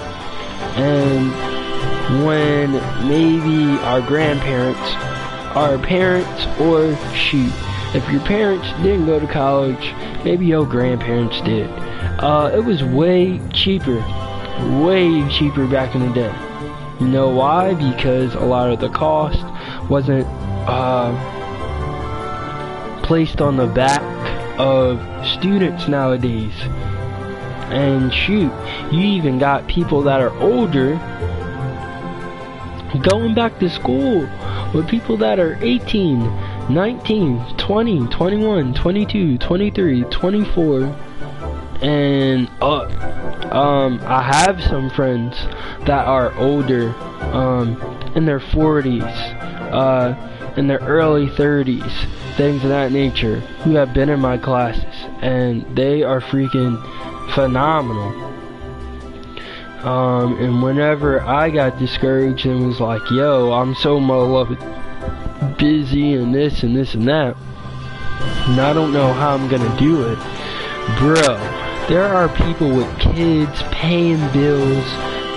And when maybe our grandparents, our parents, or shoot, if your parents didn't go to college, maybe your grandparents did. It was way cheaper back in the day. You know why? Because a lot of the cost wasn't placed on the back of students nowadays. And shoot, you even got people that are older going back to school with people that are 18, 19, 20, 21, 22, 23, 24 and up. I have some friends that are older, in their 40s, in their early 30s, things of that nature, who have been in my classes, and they are freaking phenomenal. And whenever I got discouraged and was like, yo, I'm so busy and this and this and that, and I don't know how I'm gonna do it, bro, there are people with kids paying bills,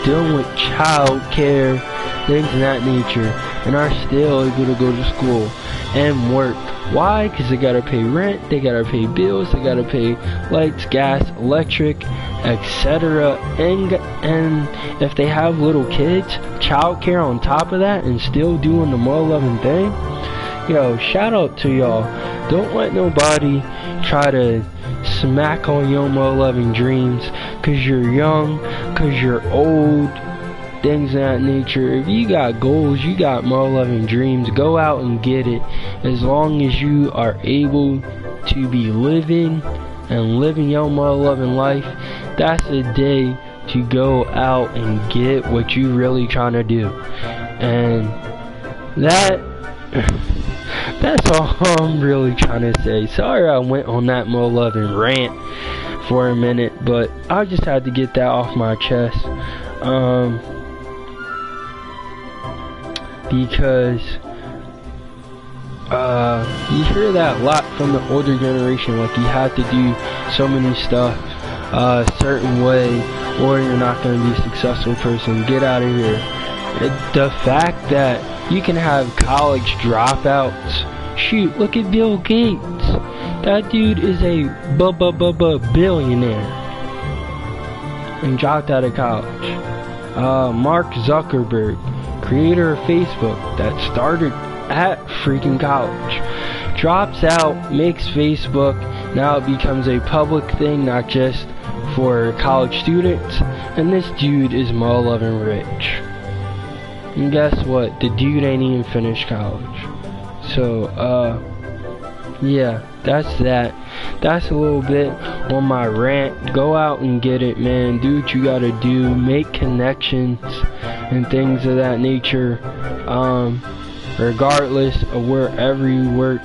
dealing with child care, things of that nature, and are still able to go to school and work. Why? Because they gotta pay rent, they gotta pay bills, they gotta pay lights, gas, electric, etc. And if they have little kids, child care on top of that, and still doing the mother loving thing, yo, shout out to y'all. Don't let nobody try to smack on your mother loving dreams because you're young, because you're old, things of that nature. If you got goals, you got more loving dreams, go out and get it. As long as you are able to be living and living your more loving life, that's a day to go out and get what you really trying to do. And that's all I'm really trying to say. Sorry I went on that more loving rant for a minute, but I just had to get that off my chest. Because you hear that a lot from the older generation, like you have to do so many stuff a certain way or you're not going to be a successful person. Get out of here. The fact that you can have college dropouts. Shoot, look at Bill Gates. That dude is a billionaire and dropped out of college. Mark Zuckerberg, creator of Facebook, that started at freaking college, drops out, makes Facebook, now it becomes a public thing, not just for college students, and this dude is more loving rich. And guess what? The dude ain't even finished college. So, yeah, that's that. That's a little bit on my rant. Go out and get it, man. Do what you gotta do. Make connections and things of that nature. Regardless of wherever you work.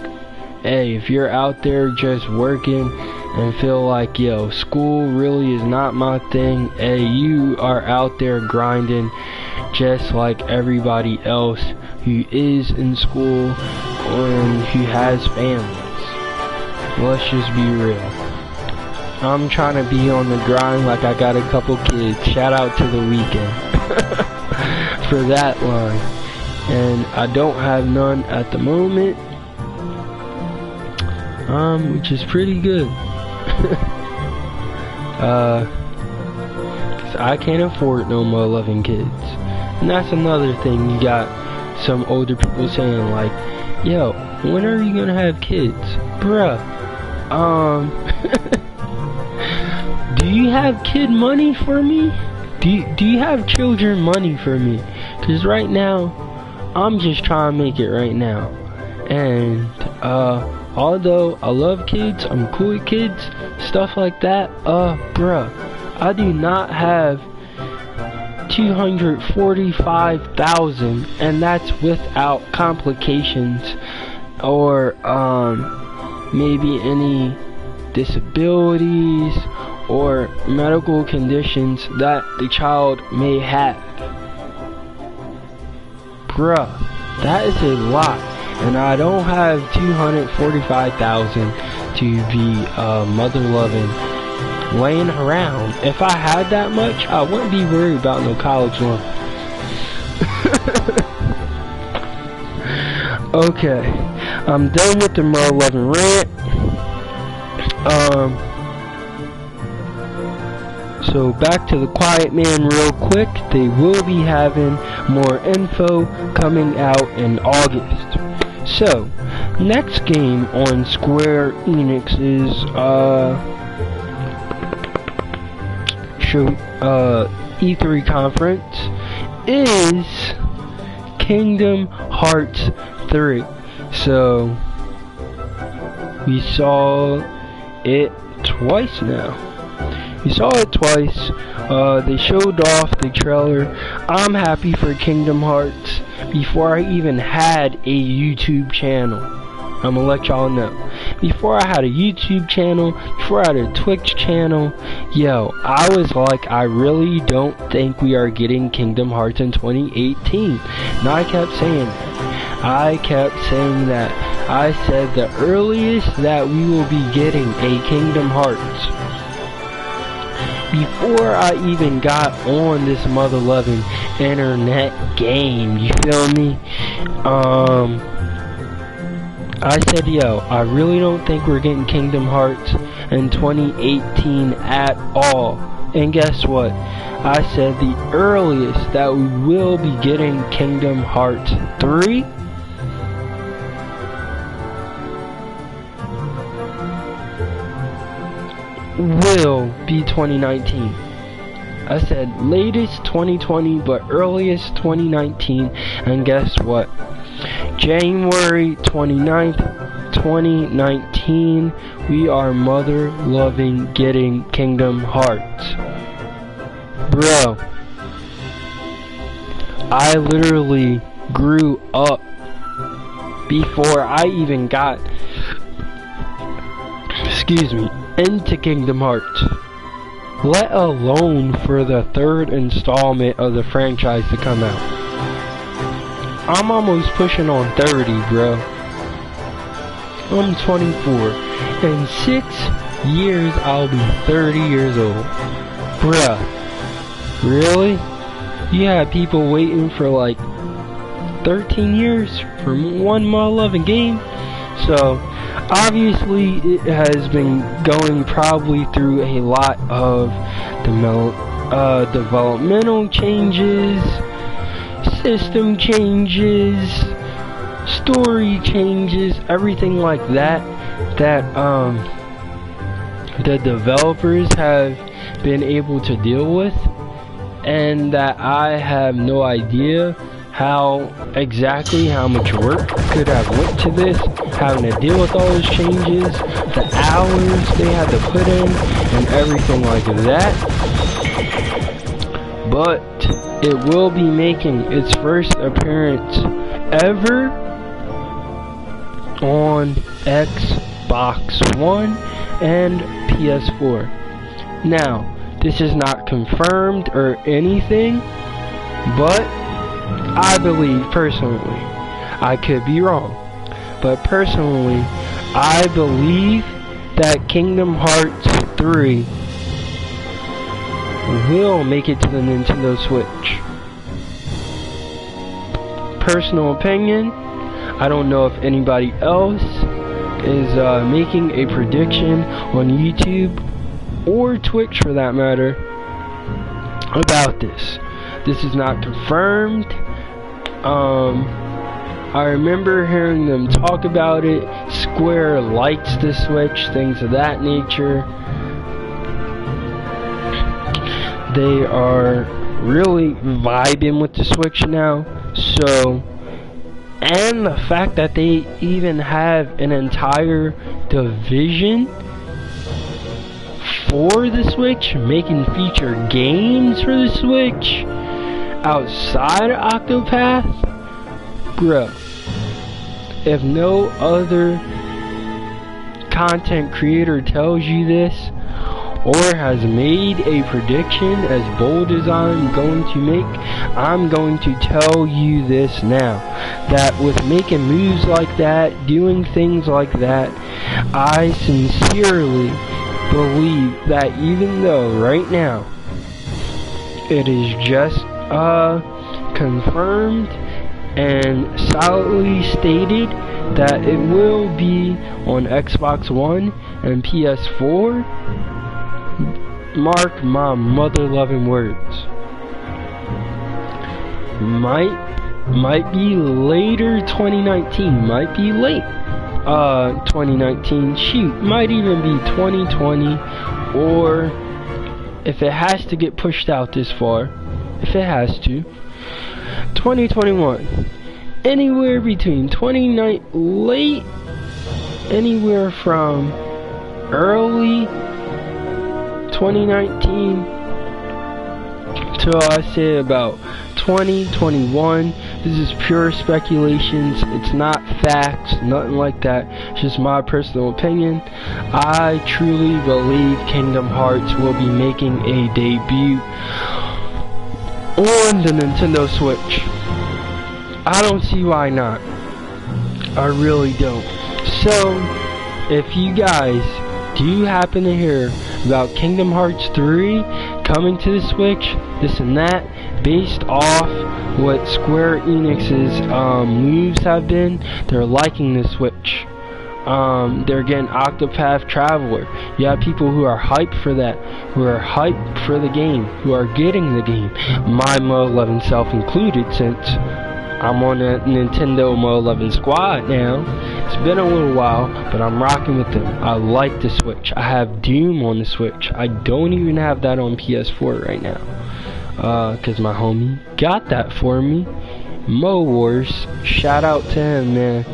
Hey, if you're out there just working and feel like, yo, school really is not my thing, hey, you are out there grinding just like everybody else who is in school and who has families. Let's just be real. I'm trying to be on the grind like I got a couple kids. Shout out to The Weeknd for that line. And I don't have none at the moment, which is pretty good. Cause I can't afford no more loving kids. And that's another thing. You got some older people saying like, yo, when are you gonna have kids? Bruh, do you have kid money for me? Do you have children money for me? Cause right now, I'm just trying to make it right now. And, although I love kids, I'm cool with kids, stuff like that, bruh, I do not have $245,000, and that's without complications or maybe any disabilities or medical conditions that the child may have. Bruh, that is a lot, and I don't have $245,000 to be mother loving laying around. If I had that much, I wouldn't be worried about no college loan. Okay, I'm done with the more loving rant. So back to the Quiet Man real quick. They will be having more info coming out in August. So, next game on Square Enix's E3 conference is Kingdom Hearts 3. So, we saw it twice now. We saw it twice. They showed off the trailer. I'm happy for Kingdom Hearts before I even had a YouTube channel. I'm gonna let y'all know. Before I had a YouTube channel, before I had a Twitch channel, yo, I was like, I really don't think we are getting Kingdom Hearts in 2018. And I kept saying that. I said the earliest that we will be getting a Kingdom Hearts, before I even got on this mother-loving internet game, you feel me? I said, yo, I really don't think we're getting Kingdom Hearts in 2018 at all. And guess what? I said the earliest that we will be getting Kingdom Hearts 3 will be 2019. I said latest 2020, but earliest 2019. And guess what? January 29th, 2019, we are mother-loving getting Kingdom Hearts. Bro, I literally grew up before I even got, into Kingdom Hearts. Let alone for the third installment of the franchise to come out. I'm almost pushing on 30, bro. I'm 24. In 6 years, I'll be 30 years old. Bruh. Really? You had people waiting for like 13 years for one mother-loving game? So, obviously, it has been going probably through a lot of developmental changes, system changes, story changes, everything like that, that the developers have been able to deal with, and that I have no idea exactly how much work could have went to this, having to deal with all those changes, the hours they had to put in, and everything like that. But it will be making its first appearance ever on Xbox One and PS4. Now, this is not confirmed or anything, but I believe personally, I could be wrong, but personally, I believe that Kingdom Hearts 3 will make it to the Nintendo Switch. Personal opinion, I don't know if anybody else is making a prediction on YouTube or Twitch for that matter about this. This is not confirmed. I remember hearing them talk about it. Square likes the Switch, things of that nature. They are really vibing with the Switch now. So, and the fact that they even have an entire division for the Switch, making feature games for the Switch outside of Octopath, bro. If no other content creator tells you this, or has made a prediction as bold as I'm going to make, I'm going to tell you this now, that with making moves like that, doing things like that, I sincerely believe that even though right now it is just confirmed and solidly stated that it will be on Xbox One and PS4, mark my mother-loving words, might be later 2019, might be late 2019, shoot, might even be 2020, or if it has to get pushed out this far, if it has to, 2021, anywhere between late, anywhere from early 2019 till I say about 2021. This is pure speculations. It's not facts, nothing like that. It's just my personal opinion. I truly believe Kingdom Hearts will be making a debut on the Nintendo Switch. I don't see why not. I really don't. So, if you guys do happen to hear about Kingdom Hearts 3 coming to the Switch, this and that, based off what Square Enix's moves have been, they're liking the Switch. They're getting Octopath Traveler. You have people who are hyped for that, who are hyped for the game, who are getting the game. My Mo 11 self included, since I'm on the Nintendo Mo 11 squad now, It's been a little while, but I'm rocking with them. I like the Switch. I have Doom on the Switch. I don't even have that on PS4 right now. Cause my homie got that for me. Mo Wars, shout out to him, man.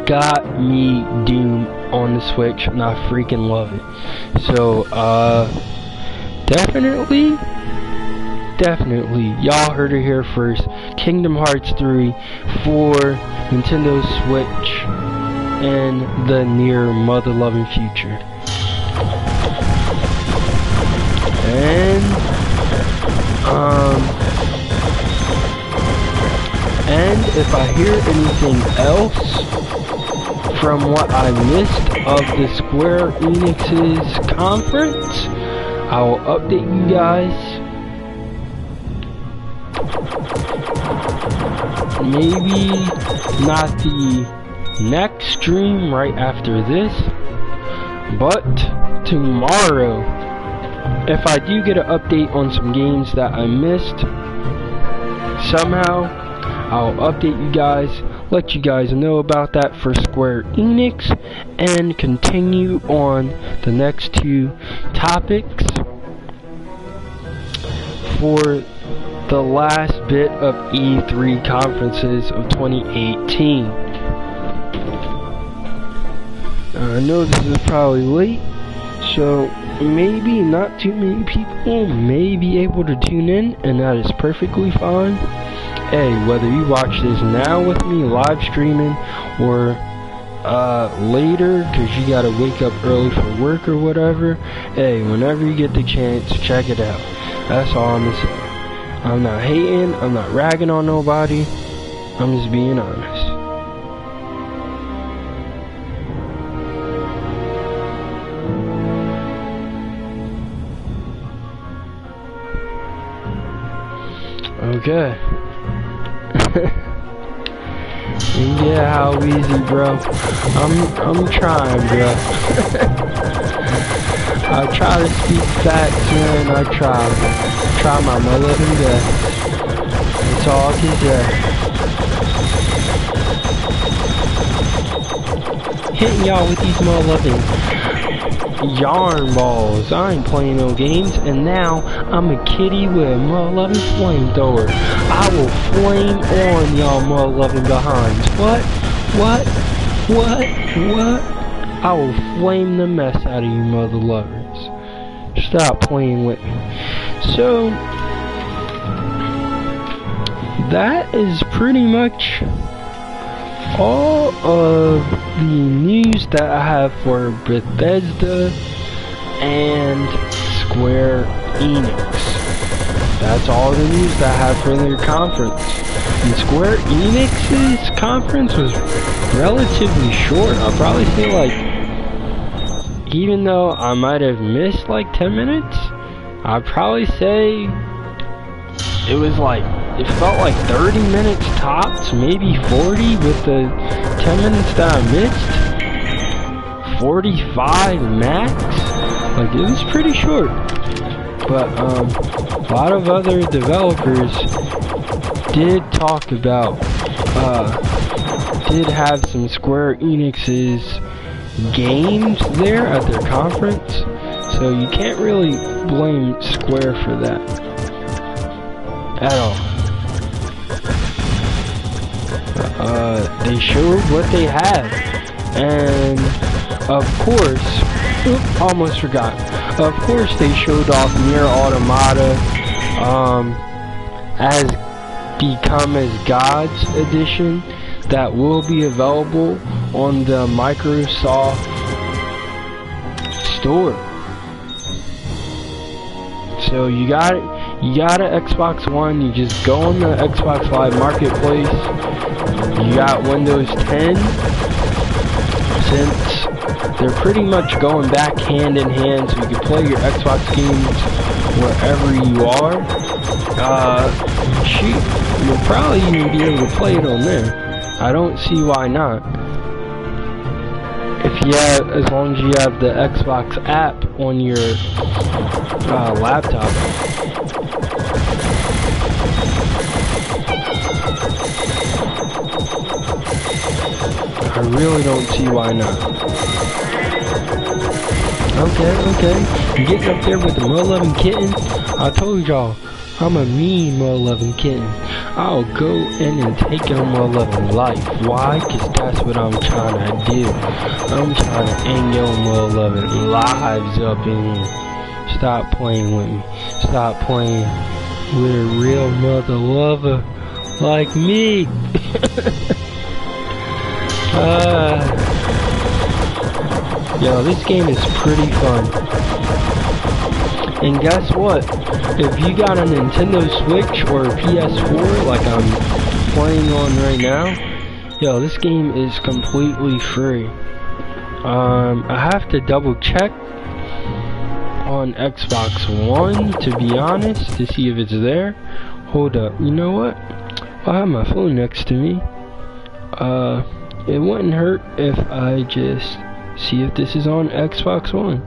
Got me Doom on the Switch, and I freaking love it. So, definitely, y'all heard it here first. Kingdom Hearts 3 for Nintendo Switch in the near mother-loving future. And if I hear anything else from what I missed of the Square Enix's conference, I will update you guys. Maybe not the next stream right after this, but tomorrow, if I do get an update on some games that I missed, somehow, I'll update you guys, let you guys know about that for Square Enix, and continue on the next two topics for the last bit of E3 conferences of 2018. I know this is probably late, so maybe not too many people may be able to tune in, and that is perfectly fine. Hey, whether you watch this now with me live streaming or later because you gotta wake up early for work or whatever, hey, whenever you get the chance, check it out. That's all I'm gonna say. I'm not hating, I'm not ragging on nobody, I'm just being honest. Okay. Yeah, how easy, bro. I'm trying, bro. I try to speak facts, man. I try my mother to death. It's all I can do. Hitting y'all with these motherfucking yarn balls. I ain't playing no games, and now I'm a kitty with a mother-loving flamethrower. I will flame on y'all mother-loving behinds. What? I will flame the mess out of you mother-lovers. Stop playing with me. So, that is pretty much all of the news that I have for Bethesda and Square Enix. That's all the news that I have for their conference. And Square Enix's conference was relatively short. I'll probably say, like, even though I might have missed like 10 minutes, I'd probably say it was like, it felt like 30 minutes tops, maybe 40 with the 10 minutes that I missed. 45 max. Like, it was pretty short. But a lot of other developers did talk about, did have some Square Enix's games there at their conference. So you can't really blame Square for that at all. They showed what they had, and of course, almost forgot. Of course, they showed off Nier Automata as Become as Gods edition that will be available on the Microsoft Store. So you got an Xbox One, you just go on the Xbox Live Marketplace. You got Windows 10, since they're pretty much going back hand in hand, so you can play your Xbox games wherever you are. Shoot, you'll probably even be able to play it on there. I don't see why not. If you have, as long as you have the Xbox app on your laptop. I really don't see why not. Okay. You're getting up there with the Mo11 Kitten. I told y'all, I'm a mean Mo11 Kitten. I'll go in and take your Mo11 life. Why? Because that's what I'm trying to do. I'm trying to end your Mo11 lives up in here. Stop playing with me. Stop playing with a real mother lover like me. Yo, this game is pretty fun. And guess what? If you got a Nintendo Switch or a PS4 like I'm playing on right now, yo, this game is completely free. I have to double check on Xbox One, to be honest, to see if it's there. Hold up, you know what? I have my phone next to me. It wouldn't hurt if I just see if this is on Xbox One.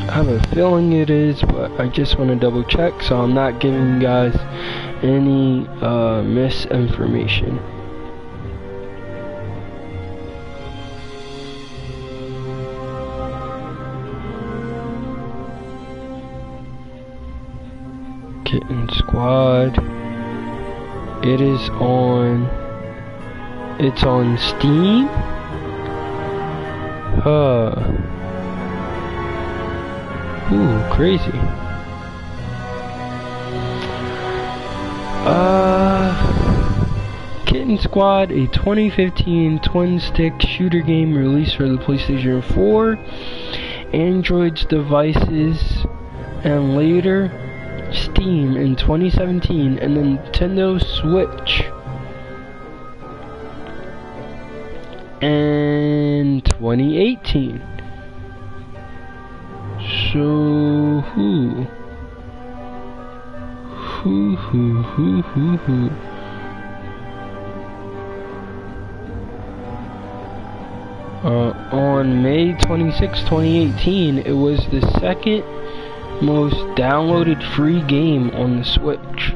I have a feeling it is, but I just want to double check so I'm not giving you guys any misinformation. Kitten Squad. It is on. It's on Steam. Ooh, crazy. Kitten Squad, a 2015 twin-stick shooter game released for the PlayStation 4, Android's devices, and later Steam in 2017, and the Nintendo Switch in 2018. So who? On May 26, 2018, it was the second most downloaded free game on the Switch.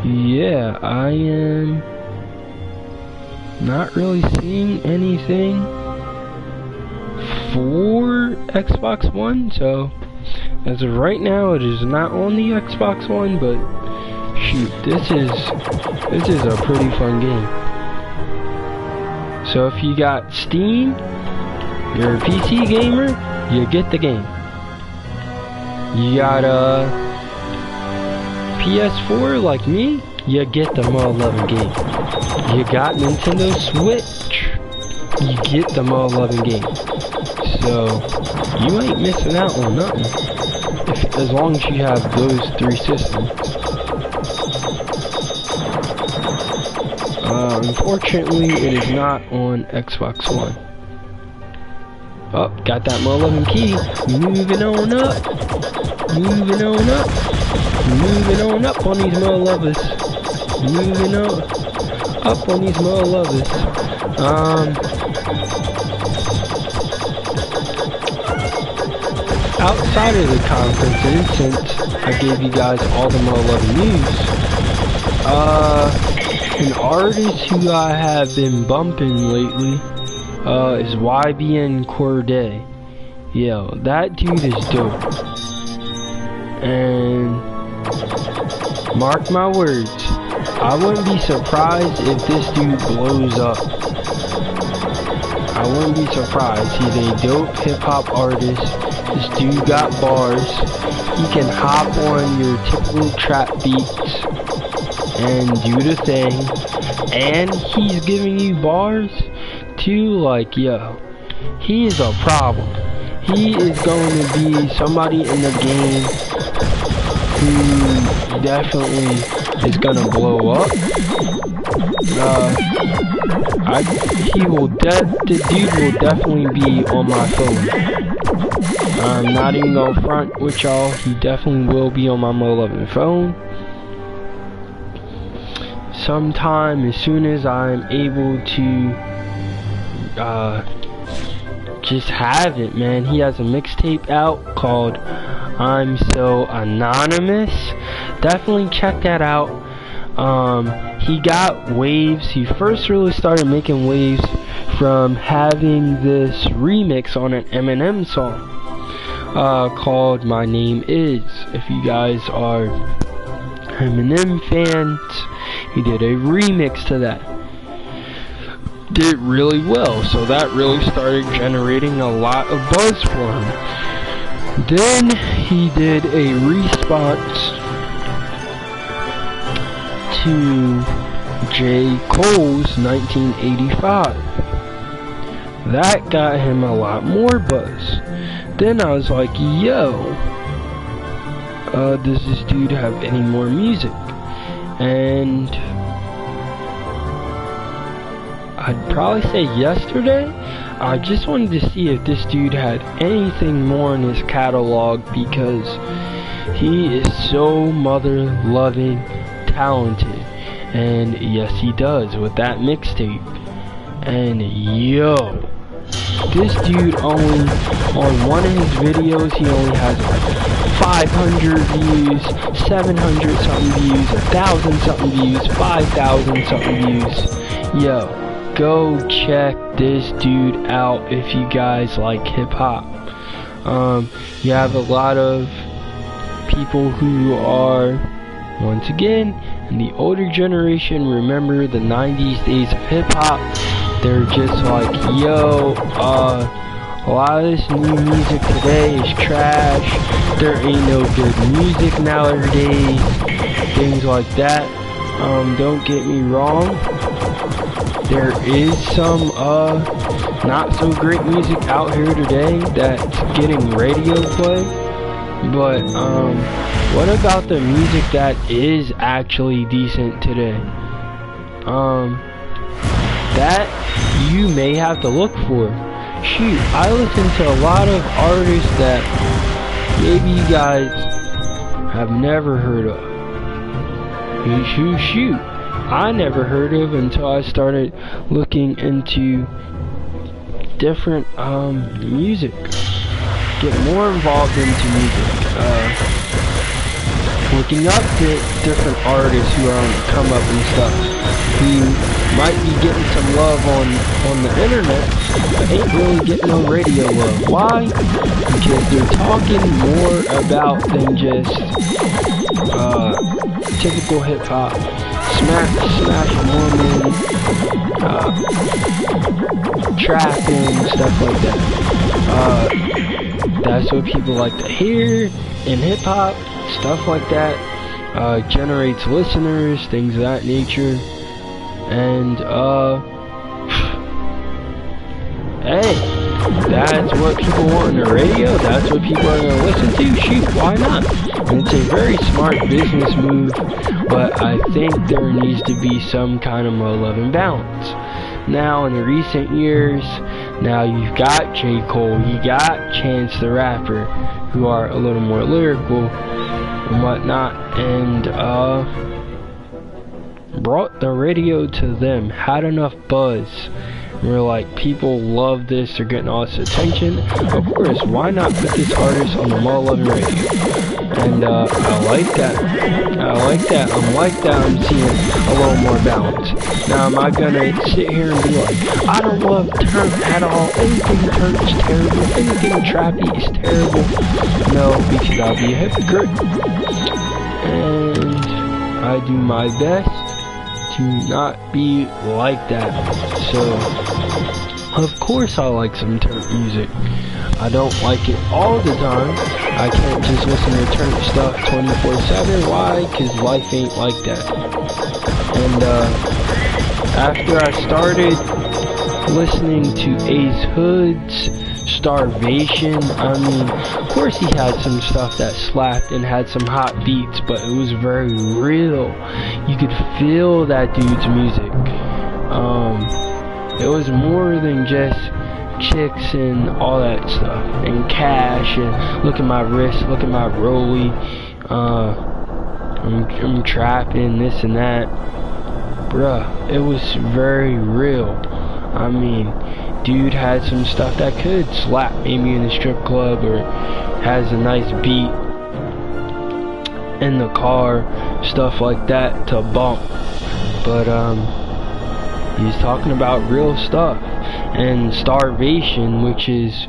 Yeah, I am not really seeing anything for Xbox One, so as of right now it is not on the Xbox One, but shoot, this is a pretty fun game. So if you got Steam, you're a PC gamer, you get the game. You got a PS4 like me, you get the Mo11 game. You got Nintendo Switch, you get the Mo11 game. So you ain't missing out on nothing as long as you have those three systems. Unfortunately, it is not on Xbox One. Oh, got that Mo11 key. Moving on up. Moving on up. Moving on up on these Mo11s. Moving on up on these Mo11s. Outside of the conferences, since I gave you guys all the Mo11 news, an artist who I have been bumping lately is YBN Corday. Yo, that dude is dope. And mark my words, I wouldn't be surprised if this dude blows up. I wouldn't be surprised. He's a dope hip-hop artist. This dude got bars. He can hop on your typical trap beats and do the thing. And he's giving you bars too, like, yo, he is a problem. He is going to be somebody in the game who definitely is going to blow up. The dude will definitely be on my phone. I'm not even gonna front with y'all, he definitely will be on my Mo11 phone. Sometime as soon as I'm able to just have it, man. He has a mixtape out called I'm So Anonymous. Definitely check that out. he got waves. He first really started making waves from having this remix on an Eminem song called My Name Is. If you guys are Eminem fans, he did a remix to that. Did really well, so that really started generating a lot of buzz for him. Then he did a response to J. Cole's 1985. That got him a lot more buzz. Then I was like, yo, does this dude have any more music? And I'd probably say yesterday. I just wanted to see if this dude had anything more in his catalog, because he is so mother-loving talented. And yes, he does with that mixtape. And yo, this dude only, on one of his videos, he only has like 500 views, 700 something views, 1,000 something views, 5,000 something views. Yo, go check this dude out if you guys like hip-hop. You have a lot of people who are, once again, in the older generation, remember the 90s days of hip-hop. They're just like, yo, a lot of this new music today is trash. There ain't no good music nowadays. Things like that. Don't get me wrong. There is some not so great music out here today that's getting radio play. But what about the music that is actually decent today? That you may have to look for. Shoot, I listen to a lot of artists that maybe you guys have never heard of. Shoot, I never heard of until I started looking into different music. Get more involved into music. Looking up to different artists who are on the come up and stuff, who might be getting some love on the internet, but ain't really getting no radio love. Why? Because they're talking more about than just typical hip hop, smash woman, trapping, stuff like that. That's what people like to hear in hip hop. Stuff like that generates listeners, things of that nature. And hey, that's what people want on the radio. That's what people are gonna listen to. Shoot, why not? And it's a very smart business move, but I think there needs to be some kind of more love and balance. Now, in the recent years, now you've got J. Cole, you got Chance the Rapper, who are a little more lyrical and whatnot, and brought the radio to them, had enough buzz. We're like, people love this, they're getting all this attention. Of course, why not put this artist on the more loving radio? And I like that. I'm seeing a little more balance. Now, am I gonna sit here and be like, I don't love Turk at all, anything Turk is terrible, anything trappy is terrible? No, because I'll be a hypocrite. And I do my best to not be like that. So, of course I like some Turk music. I don't like it all the time. I can't just listen to Turk stuff 24/7. Why? Because life ain't like that. And after I started listening to Ace Hood's Starvation, I mean, of course he had some stuff that slapped and had some hot beats, but it was very real. You could feel that dude's music. It was more than just chicks and all that stuff, and cash, and look at my wrist, look at my rollie, I'm trapping, this and that. Bruh, it was very real. I mean, dude had some stuff that could slap maybe in a strip club, or has a nice beat. in the car, stuff like that to bump. But he's talking about real stuff and starvation, which is,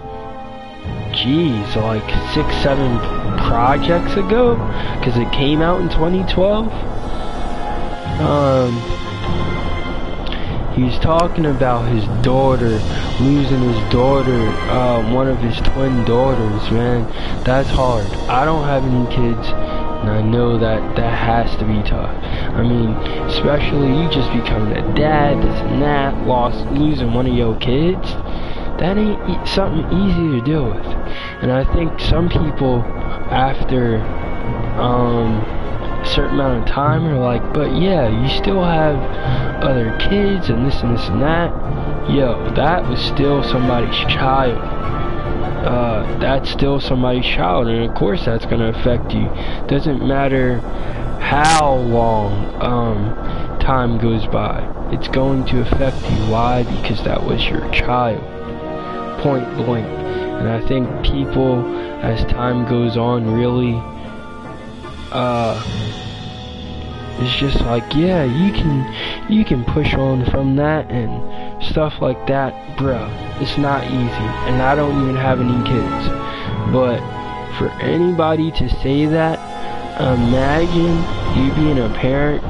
geez, like 6-7 projects ago, because it came out in 2012. He's talking about his daughter, losing his daughter, one of his twin daughters. Man, that's hard. I don't have any kids, and I know that has to be tough. I mean, especially you just becoming a dad, this and that, losing one of your kids. That ain't something easy to deal with. And I think some people, after a certain amount of time, are like, but yeah, you still have other kids and this and this and that. Yo, that was still somebody's child. That's still somebody's child, and of course that's gonna affect you. Doesn't matter how long time goes by, it's going to affect you. Why? Because that was your child, point blank. And I think people, as time goes on, really it's just like, yeah, you can push on from that and stuff like that. Bruh, it's not easy, and I don't even have any kids. But for anybody to say that, imagine you being a parent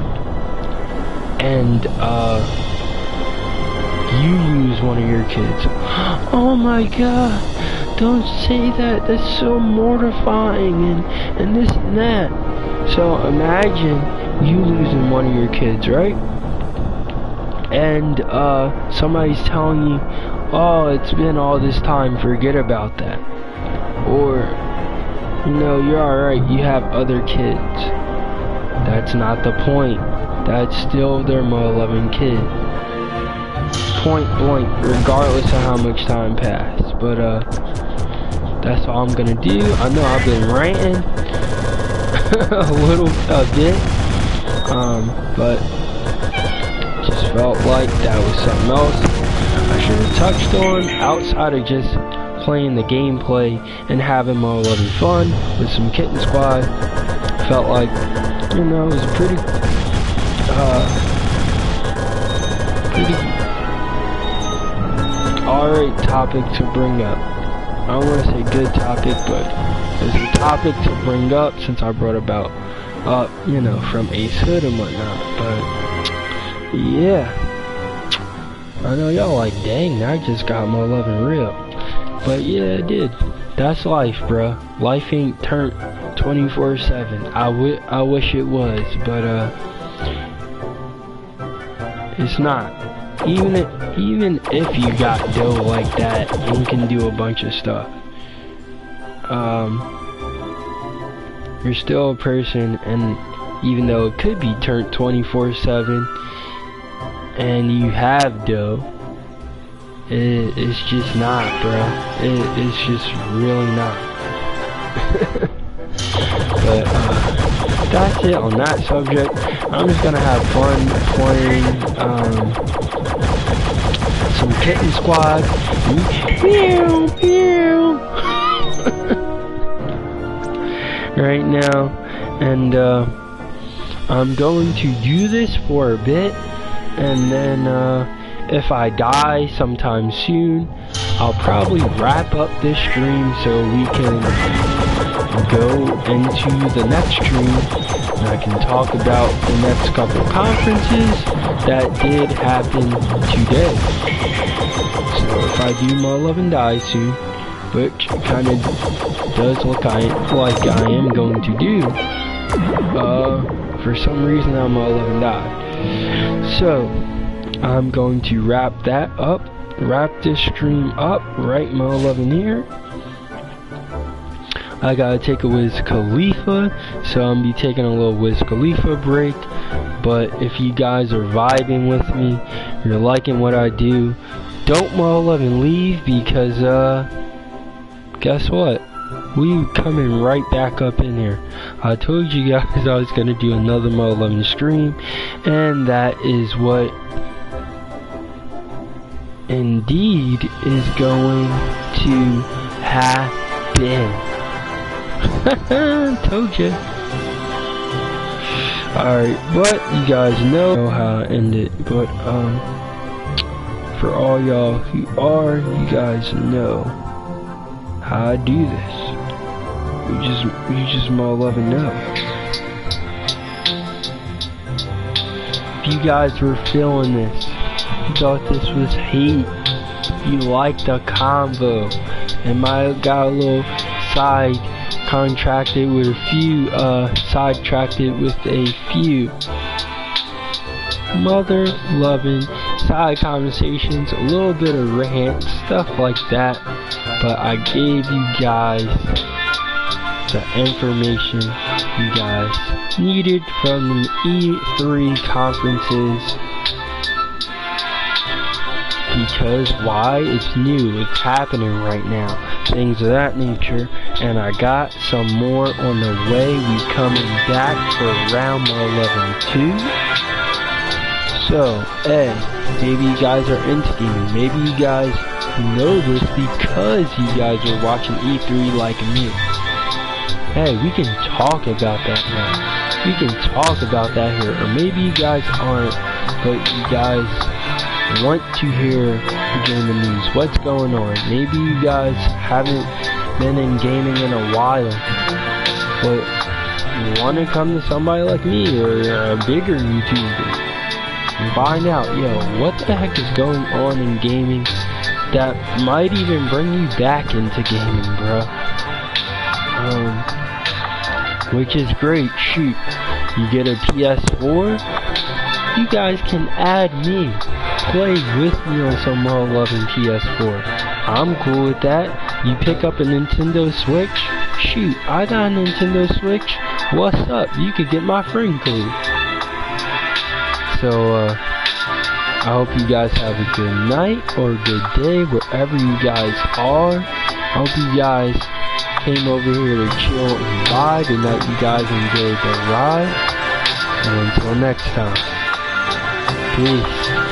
and you lose one of your kids. Oh my god, don't say that, that's so mortifying, and this and that. So imagine you losing one of your kids, right? And somebody's telling you, oh, it's been all this time, forget about that. Or, you know, you're alright, you have other kids. That's not the point. That's still their loving kid. Point blank, regardless of how much time passed. But that's all I'm gonna do. I know I've been ranting a bit, but just felt like that was something else I should have touched on outside of just playing the gameplay and having my loving fun with some Kitten Squad. Felt like, you know, it was pretty alright topic to bring up. I don't want to say good topic, but it's a topic to bring up since I brought about, you know, from Ace Hood and whatnot. But yeah, I know y'all like, dang, I just got more love and real. But yeah, it did. That's life, bruh. Life ain't turned 24/7. I wish it was, but it's not. Even if you got dough like that, you can do a bunch of stuff. You're still a person, and even though it could be turned 24/7, and you have dough, it's just not, bro. It's just really not. But that's it on that subject. I'm just gonna have fun playing some Kitten Squad. Pew, pew. Right now, and I'm going to do this for a bit, and then if I die sometime soon, I'll probably wrap up this stream so we can go into the next stream, and I can talk about the next couple conferences that did happen today. So if I do my love and die soon, which kind of does look like I am going to do, for some reason I'm my love and die. So I'm going to wrap that up, wrap this stream up right my 11 here. I gotta take a Wiz Khalifa, so I'm gonna be taking a little Wiz Khalifa break. But if you guys are vibing with me, you're liking what I do, don't Mo 11 leave, because guess what? We coming right back up in here. I told you guys I was gonna do another Mo 11 stream, and that is what indeed is going to happen. Told ya. Alright, but you guys know how to end it. But for all y'all who are, you guys know how I do this. You just more love and know. If you guys were feeling this, you thought this was hate, you liked the convo, and I got a little sidetracked with a few mother-loving side conversations, a little bit of rant, stuff like that, but I gave you guys the information you guys needed from the E3 conferences. Because why? It's new, it's happening right now, things of that nature, and I got some more on the way. We coming back for round 11-2. So, hey, maybe you guys are into gaming, maybe you guys know this because you guys are watching E3 like me. Hey, we can talk about that now. We can talk about that here. Or maybe you guys aren't, but you guys want to hear the gaming news. What's going on? Maybe you guys haven't been in gaming in a while, but you want to come to somebody like me or a bigger YouTuber and find out, yo, what the heck is going on in gaming that might even bring you back into gaming, bro. Which is great. Shoot, you get a PS4, you guys can add me, play with me on some more loving PS4. I'm cool with that. You pick up a Nintendo Switch, shoot, I got a Nintendo Switch, what's up, you could get my friend code. So I hope you guys have a good night or a good day wherever you guys are. I hope you guys came over here to chill and vibe, and that you guys enjoyed the ride. And until next time, peace.